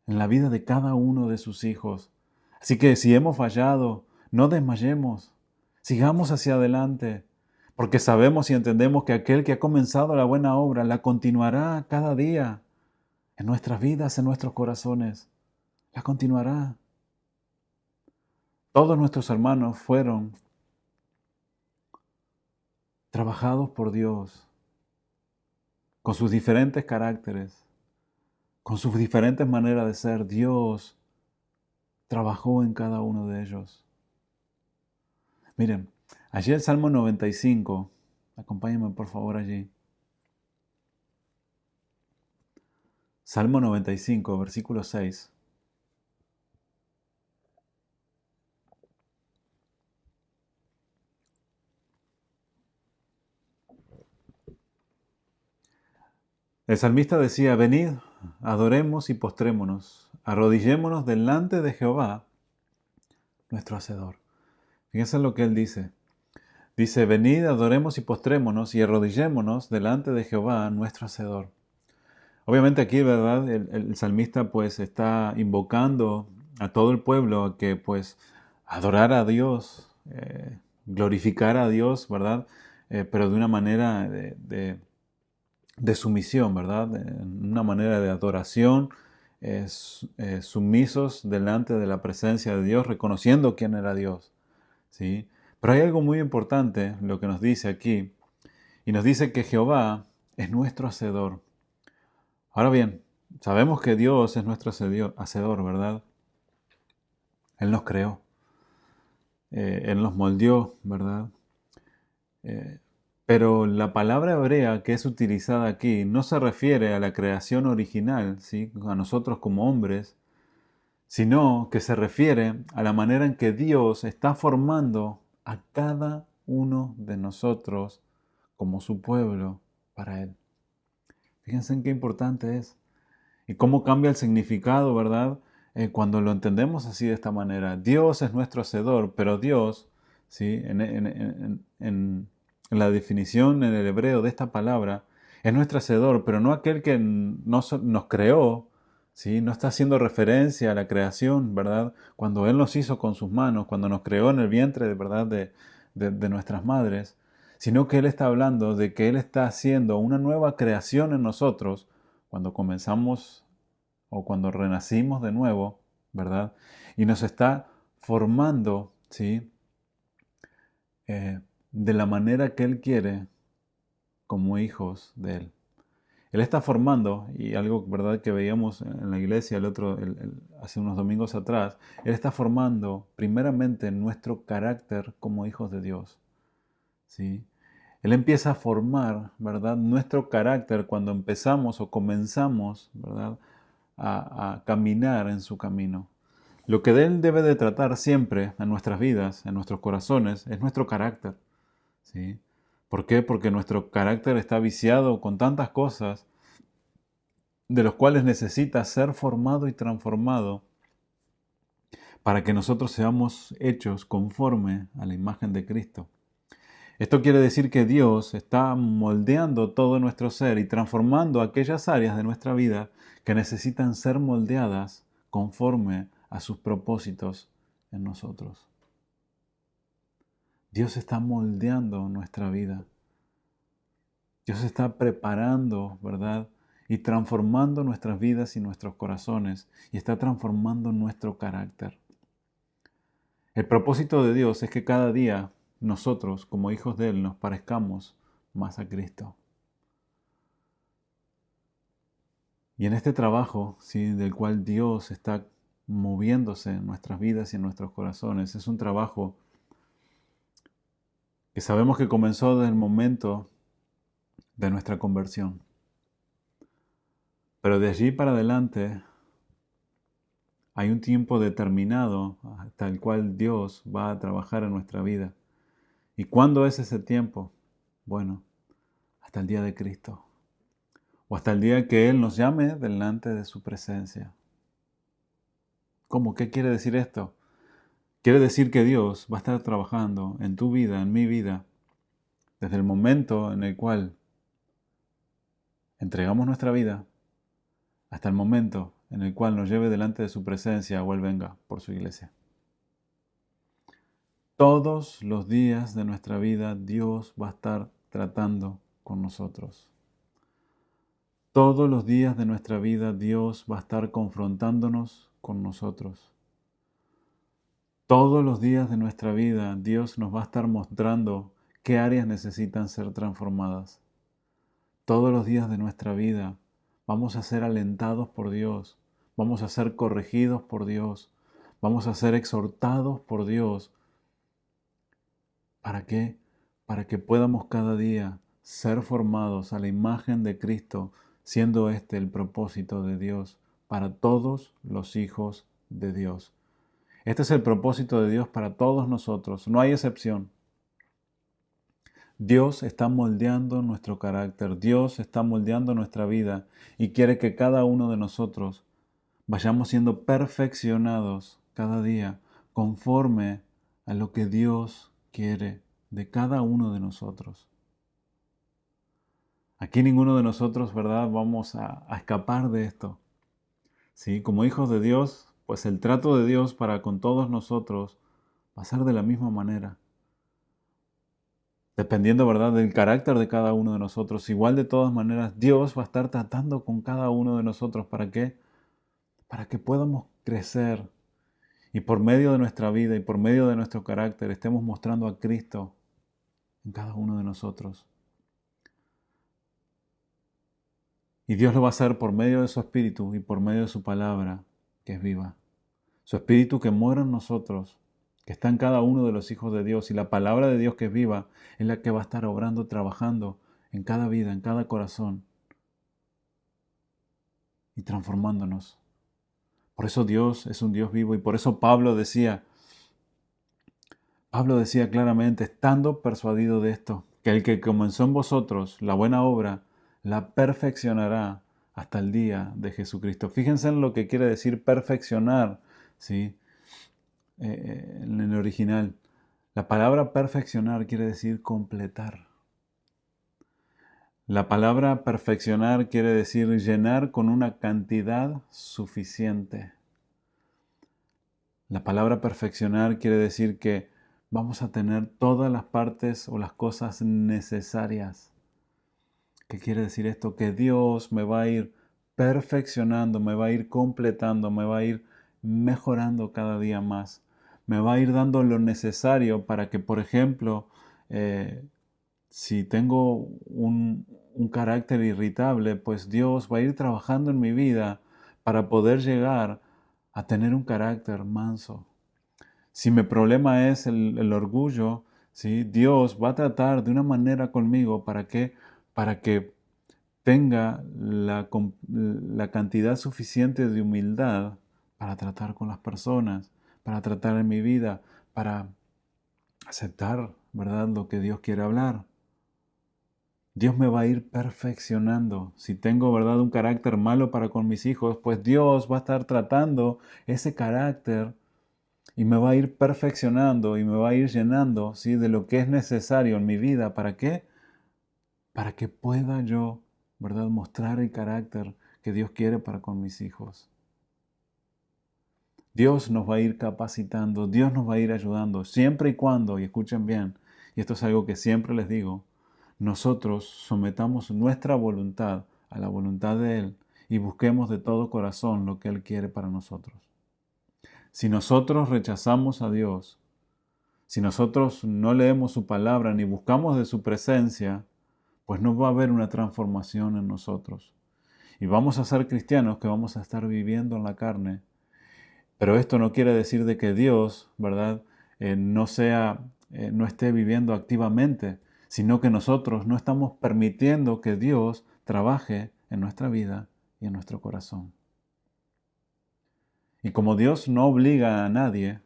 en la vida de cada uno de sus hijos. Así que si hemos fallado, no desmayemos, sigamos hacia adelante, porque sabemos y entendemos que aquel que ha comenzado la buena obra la continuará cada día en nuestras vidas, en nuestros corazones. La continuará. Todos nuestros hermanos fueron trabajados por Dios con sus diferentes caracteres, con sus diferentes maneras de ser. Dios trabajó en cada uno de ellos. Miren, allí el Salmo 95, acompáñenme por favor allí. Salmo 95, versículo 6. El salmista decía, venid, adoremos y postrémonos, arrodillémonos delante de Jehová, nuestro Hacedor. Fíjense lo que él dice. Dice, venid, adoremos y postrémonos y arrodillémonos delante de Jehová, nuestro Hacedor. Obviamente aquí, ¿verdad? El salmista pues está invocando a todo el pueblo a que pues adorar a Dios, glorificar a Dios, ¿verdad? Pero de una manera de sumisión, ¿verdad? Una manera de adoración, sumisos delante de la presencia de Dios, reconociendo quién era Dios, ¿sí? Pero hay algo muy importante, lo que nos dice aquí, y nos dice que Jehová es nuestro hacedor. Ahora bien, sabemos que Dios es nuestro hacedor, ¿verdad? Él nos creó, Él nos moldeó, ¿verdad? Eh, pero la palabra hebrea que es utilizada aquí no se refiere a la creación original, ¿sí? A nosotros como hombres, sino que se refiere a la manera en que Dios está formando a cada uno de nosotros como su pueblo para Él. Fíjense en qué importante es y cómo cambia el significado, ¿verdad? Cuando lo entendemos así de esta manera. Dios es nuestro hacedor, pero Dios, ¿sí? En la definición en el hebreo de esta palabra, es nuestro hacedor, pero no aquel que nos creó, ¿sí? No está haciendo referencia a la creación, ¿verdad? Cuando Él nos hizo con sus manos, cuando nos creó en el vientre, de verdad, de nuestras madres, sino que Él está hablando de que Él está haciendo una nueva creación en nosotros cuando comenzamos o cuando renacimos de nuevo, ¿verdad? Y nos está formando, ¿sí? De la manera que Él quiere como hijos de Él. Él está formando, y algo, ¿verdad?, que veíamos en la iglesia hace unos domingos atrás, Él está formando primeramente nuestro carácter como hijos de Dios, ¿sí? Él empieza a formar, ¿verdad?, nuestro carácter cuando empezamos o comenzamos, ¿verdad?, a caminar en su camino. Lo que Él debe de tratar siempre en nuestras vidas, en nuestros corazones, es nuestro carácter, ¿sí? ¿Por qué? Porque nuestro carácter está viciado con tantas cosas de los cuales necesita ser formado y transformado para que nosotros seamos hechos conforme a la imagen de Cristo. Esto quiere decir que Dios está moldeando todo nuestro ser y transformando aquellas áreas de nuestra vida que necesitan ser moldeadas conforme a sus propósitos en nosotros. Dios está moldeando nuestra vida. Dios está preparando, ¿verdad? y transformando nuestras vidas y nuestros corazones, y está transformando nuestro carácter. El propósito de Dios es que cada día nosotros, como hijos de Él, nos parezcamos más a Cristo. Y en este trabajo, ¿sí?, del cual Dios está moviéndose en nuestras vidas y en nuestros corazones, es un trabajo que sabemos que comenzó desde el momento de nuestra conversión. Pero de allí para adelante hay un tiempo determinado hasta el cual Dios va a trabajar en nuestra vida. ¿Y cuándo es ese tiempo? Bueno, hasta el día de Cristo. O hasta el día que Él nos llame delante de su presencia. ¿Cómo? ¿Qué quiere decir esto? Quiere decir que Dios va a estar trabajando en tu vida, en mi vida, desde el momento en el cual entregamos nuestra vida hasta el momento en el cual nos lleve delante de su presencia o Él venga por su iglesia. Todos los días de nuestra vida Dios va a estar tratando con nosotros. Todos los días de nuestra vida Dios va a estar confrontándonos con nosotros. Todos los días de nuestra vida Dios nos va a estar mostrando qué áreas necesitan ser transformadas. Todos los días de nuestra vida vamos a ser alentados por Dios, vamos a ser corregidos por Dios, vamos a ser exhortados por Dios. ¿Para qué? Para que podamos cada día ser formados a la imagen de Cristo, siendo este el propósito de Dios para todos los hijos de Dios. Este es el propósito de Dios para todos nosotros, no hay excepción. Dios está moldeando nuestro carácter, Dios está moldeando nuestra vida y quiere que cada uno de nosotros vayamos siendo perfeccionados cada día conforme a lo que Dios quiere de cada uno de nosotros. Aquí ninguno de nosotros, ¿verdad?, vamos a escapar de esto. ¿Sí? Como hijos de Dios, pues el trato de Dios para con todos nosotros va a ser de la misma manera. Dependiendo, ¿verdad?, del carácter de cada uno de nosotros. Igual de todas maneras, Dios va a estar tratando con cada uno de nosotros. ¿Para qué? Para que podamos crecer y por medio de nuestra vida y por medio de nuestro carácter estemos mostrando a Cristo en cada uno de nosotros. Y Dios lo va a hacer por medio de su Espíritu y por medio de su palabra, que es viva. Su Espíritu que mora en nosotros, que está en cada uno de los hijos de Dios, y la palabra de Dios que es viva es la que va a estar obrando, trabajando en cada vida, en cada corazón y transformándonos. Por eso Dios es un Dios vivo y por eso Pablo decía claramente, estando persuadido de esto, que el que comenzó en vosotros la buena obra, la perfeccionará hasta el día de Jesucristo. Fíjense en lo que quiere decir perfeccionar, ¿sí? En el original. La palabra perfeccionar quiere decir completar. La palabra perfeccionar quiere decir llenar con una cantidad suficiente. La palabra perfeccionar quiere decir que vamos a tener todas las partes o las cosas necesarias. ¿Qué quiere decir esto? Que Dios me va a ir perfeccionando, me va a ir completando, me va a ir mejorando cada día más. Me va a ir dando lo necesario para que, por ejemplo, si tengo un carácter irritable, pues Dios va a ir trabajando en mi vida para poder llegar a tener un carácter manso. Si mi problema es el orgullo, ¿sí?, Dios va a tratar de una manera conmigo para que tenga la cantidad suficiente de humildad para tratar con las personas, para tratar en mi vida, para aceptar, ¿verdad?, lo que Dios quiere hablar. Dios me va a ir perfeccionando. Si tengo, ¿verdad?, un carácter malo para con mis hijos, pues Dios va a estar tratando ese carácter y me va a ir perfeccionando y me va a ir llenando, ¿sí?, de lo que es necesario en mi vida. ¿Para qué? Para que pueda yo, ¿verdad?, mostrar el carácter que Dios quiere para con mis hijos. Dios nos va a ir capacitando, Dios nos va a ir ayudando, siempre y cuando, y escuchen bien, y esto es algo que siempre les digo, nosotros sometamos nuestra voluntad a la voluntad de Él y busquemos de todo corazón lo que Él quiere para nosotros. Si nosotros rechazamos a Dios, si nosotros no leemos su palabra ni buscamos de su presencia, pues no va a haber una transformación en nosotros. Y vamos a ser cristianos que vamos a estar viviendo en la carne. Pero esto no quiere decir de que Dios, ¿verdad?, no esté viviendo activamente, sino que nosotros no estamos permitiendo que Dios trabaje en nuestra vida y en nuestro corazón. Y como Dios no obliga a nadie,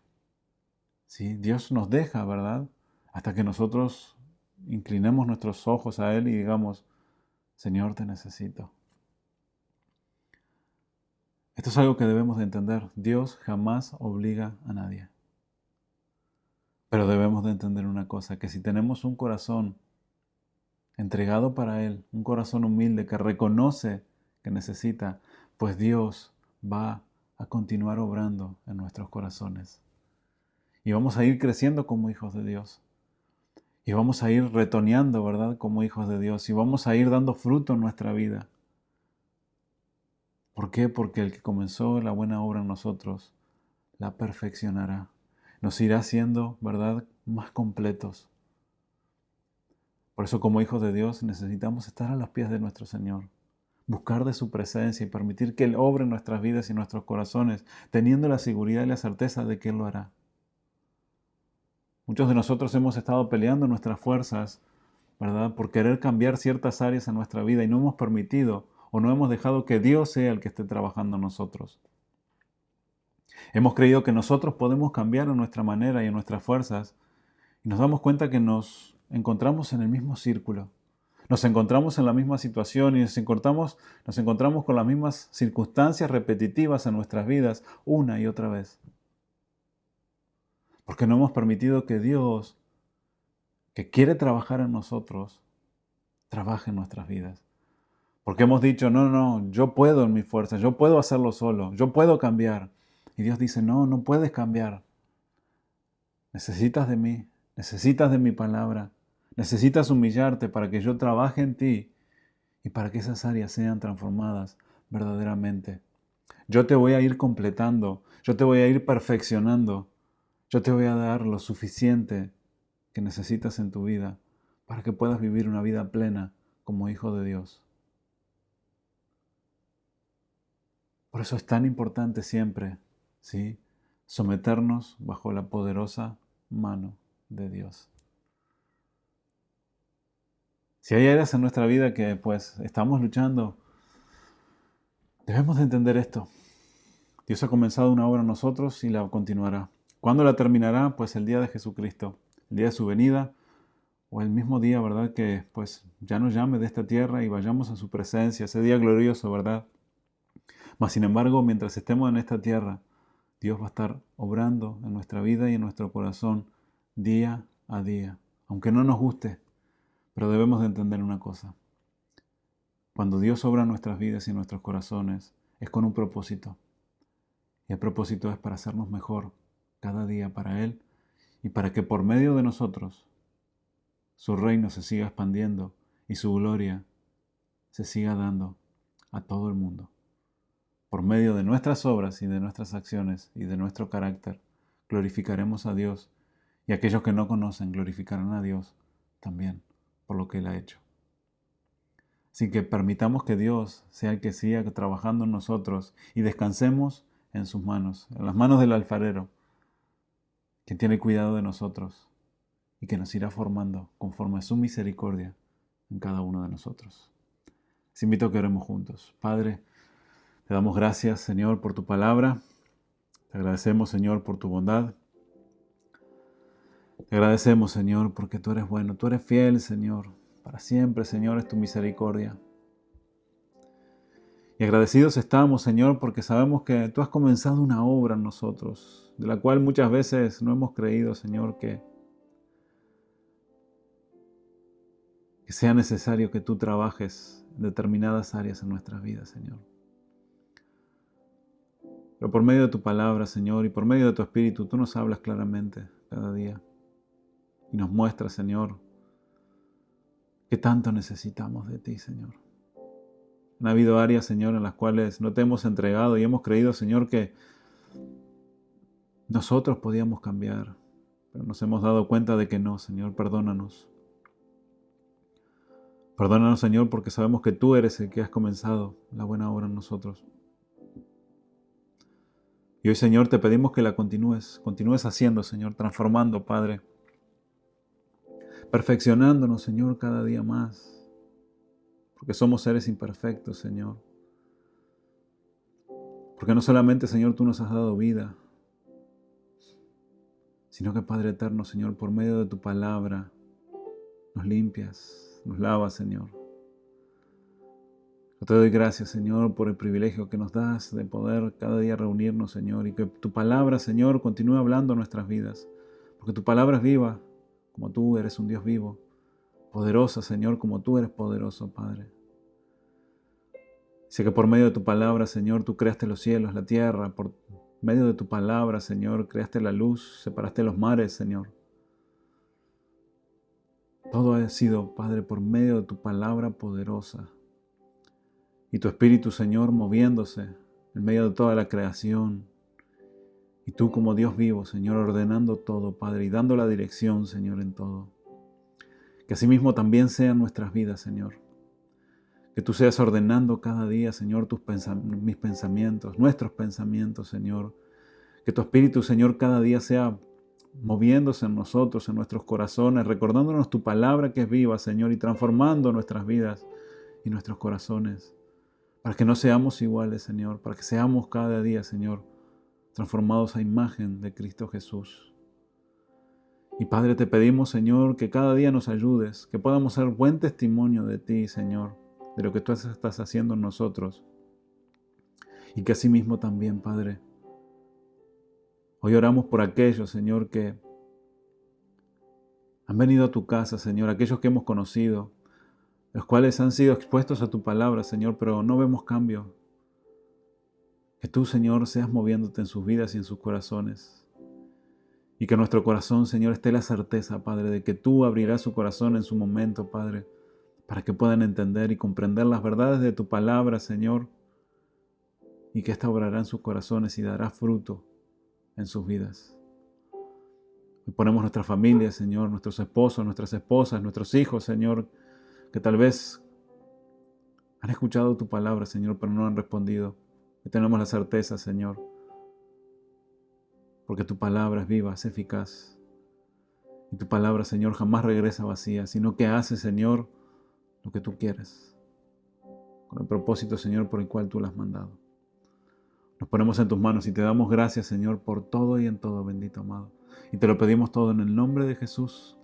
¿sí?, Dios nos deja, ¿verdad?, hasta que nosotros inclinemos nuestros ojos a Él y digamos, Señor, te necesito. Esto es algo que debemos de entender. Dios jamás obliga a nadie. Pero debemos de entender una cosa, que si tenemos un corazón entregado para Él, un corazón humilde que reconoce que necesita, pues Dios va a continuar obrando en nuestros corazones. Y vamos a ir creciendo como hijos de Dios. Y vamos a ir retoneando, ¿verdad?, como hijos de Dios. Y vamos a ir dando fruto en nuestra vida. ¿Por qué? Porque el que comenzó la buena obra en nosotros, la perfeccionará. Nos irá haciendo, ¿verdad?, más completos. Por eso, como hijos de Dios, necesitamos estar a los pies de nuestro Señor, buscar de su presencia y permitir que Él obre en nuestras vidas y en nuestros corazones, teniendo la seguridad y la certeza de que Él lo hará. Muchos de nosotros hemos estado peleando nuestras fuerzas, ¿verdad?, por querer cambiar ciertas áreas en nuestra vida y no hemos permitido o no hemos dejado que Dios sea el que esté trabajando en nosotros. Hemos creído que nosotros podemos cambiar en nuestra manera y en nuestras fuerzas y nos damos cuenta que nos encontramos en el mismo círculo. Nos encontramos en la misma situación y nos encontramos con las mismas circunstancias repetitivas en nuestras vidas una y otra vez. Porque no hemos permitido que Dios, que quiere trabajar en nosotros, trabaje en nuestras vidas. Porque hemos dicho, no, yo puedo en mi fuerza, yo puedo hacerlo solo, yo puedo cambiar. Y Dios dice, no puedes cambiar. Necesitas de mí, necesitas de mi palabra, necesitas humillarte para que yo trabaje en ti y para que esas áreas sean transformadas verdaderamente. Yo te voy a ir completando, yo te voy a ir perfeccionando, yo te voy a dar lo suficiente que necesitas en tu vida para que puedas vivir una vida plena como hijo de Dios. Por eso es tan importante siempre, ¿sí?, someternos bajo la poderosa mano de Dios. Si hay áreas en nuestra vida que pues estamos luchando, debemos de entender esto. Dios ha comenzado una obra en nosotros y la continuará. ¿Cuándo la terminará? Pues el día de Jesucristo, el día de su venida, o el mismo día, ¿verdad?, que pues ya nos llame de esta tierra y vayamos a su presencia, ese día glorioso, ¿verdad? Mas sin embargo, mientras estemos en esta tierra, Dios va a estar obrando en nuestra vida y en nuestro corazón día a día, aunque no nos guste, pero debemos de entender una cosa. Cuando Dios obra en nuestras vidas y en nuestros corazones, es con un propósito. Y el propósito es para hacernos mejor cada día para Él y para que por medio de nosotros su reino se siga expandiendo y su gloria se siga dando a todo el mundo. Por medio de nuestras obras y de nuestras acciones y de nuestro carácter, glorificaremos a Dios y aquellos que no conocen glorificarán a Dios también por lo que Él ha hecho. Así que permitamos que Dios sea el que siga trabajando en nosotros y descansemos en sus manos, en las manos del alfarero, quien tiene cuidado de nosotros y que nos irá formando conforme a su misericordia en cada uno de nosotros. Les invito a que oremos juntos. Padre, te damos gracias, Señor, por tu palabra. Te agradecemos, Señor, por tu bondad. Te agradecemos, Señor, porque tú eres bueno, tú eres fiel, Señor. Para siempre, Señor, es tu misericordia. Y agradecidos estamos, Señor, porque sabemos que tú has comenzado una obra en nosotros, de la cual muchas veces no hemos creído, Señor, que sea necesario que tú trabajes en determinadas áreas en nuestras vidas, Señor. Pero por medio de tu palabra, Señor, y por medio de tu Espíritu, tú nos hablas claramente cada día. Y nos muestras, Señor, que tanto necesitamos de ti, Señor. Han habido áreas, Señor, en las cuales no te hemos entregado y hemos creído, Señor, que nosotros podíamos cambiar, pero nos hemos dado cuenta de que no, Señor, perdónanos. Perdónanos, Señor, porque sabemos que tú eres el que has comenzado la buena obra en nosotros. Y hoy, Señor, te pedimos que la continúes haciendo, Señor, transformando, Padre, perfeccionándonos, Señor, cada día más, porque somos seres imperfectos, Señor. Porque no solamente, Señor, tú nos has dado vida, sino que, Padre eterno, Señor, por medio de tu palabra, nos limpias, nos lavas, Señor. Yo te doy gracias, Señor, por el privilegio que nos das de poder cada día reunirnos, Señor, y que tu palabra, Señor, continúe hablando en nuestras vidas, porque tu palabra es viva, como tú eres un Dios vivo, poderosa, Señor, como tú eres poderoso, Padre. Sé que por medio de tu palabra, Señor, tú creaste los cielos, la tierra, por medio de tu palabra, Señor, creaste la luz, separaste los mares, Señor. Todo ha sido, Padre, por medio de tu palabra poderosa. Y tu Espíritu, Señor, moviéndose en medio de toda la creación. Y tú como Dios vivo, Señor, ordenando todo, Padre, y dando la dirección, Señor, en todo. Que asimismo también sean nuestras vidas, Señor. Que tú seas ordenando cada día, Señor, mis pensamientos, nuestros pensamientos, Señor. Que tu Espíritu, Señor, cada día sea moviéndose en nosotros, en nuestros corazones, recordándonos tu palabra que es viva, Señor, y transformando nuestras vidas y nuestros corazones. Para que no seamos iguales, Señor, para que seamos cada día, Señor, transformados a imagen de Cristo Jesús. Y Padre, te pedimos, Señor, que cada día nos ayudes, que podamos ser buen testimonio de ti, Señor, de lo que tú estás haciendo en nosotros. Y que asimismo también, Padre, hoy oramos por aquellos, Señor, que han venido a tu casa, Señor, aquellos que hemos conocido, los cuales han sido expuestos a tu palabra, Señor, pero no vemos cambio. Que tú, Señor, seas moviéndote en sus vidas y en sus corazones. Y que en nuestro corazón, Señor, esté la certeza, Padre, de que tú abrirás su corazón en su momento, Padre, para que puedan entender y comprender las verdades de tu palabra, Señor, y que ésta obrará en sus corazones y dará fruto en sus vidas. Hoy ponemos nuestras familias, Señor, nuestros esposos, nuestras esposas, nuestros hijos, Señor, que tal vez han escuchado tu palabra, Señor, pero no han respondido. Y tenemos la certeza, Señor, porque tu palabra es viva, es eficaz. Y tu palabra, Señor, jamás regresa vacía, sino que hace, Señor, lo que tú quieres, con el propósito, Señor, por el cual tú lo has mandado. Nos ponemos en tus manos y te damos gracias, Señor, por todo y en todo, bendito amado. Y te lo pedimos todo en el nombre de Jesús.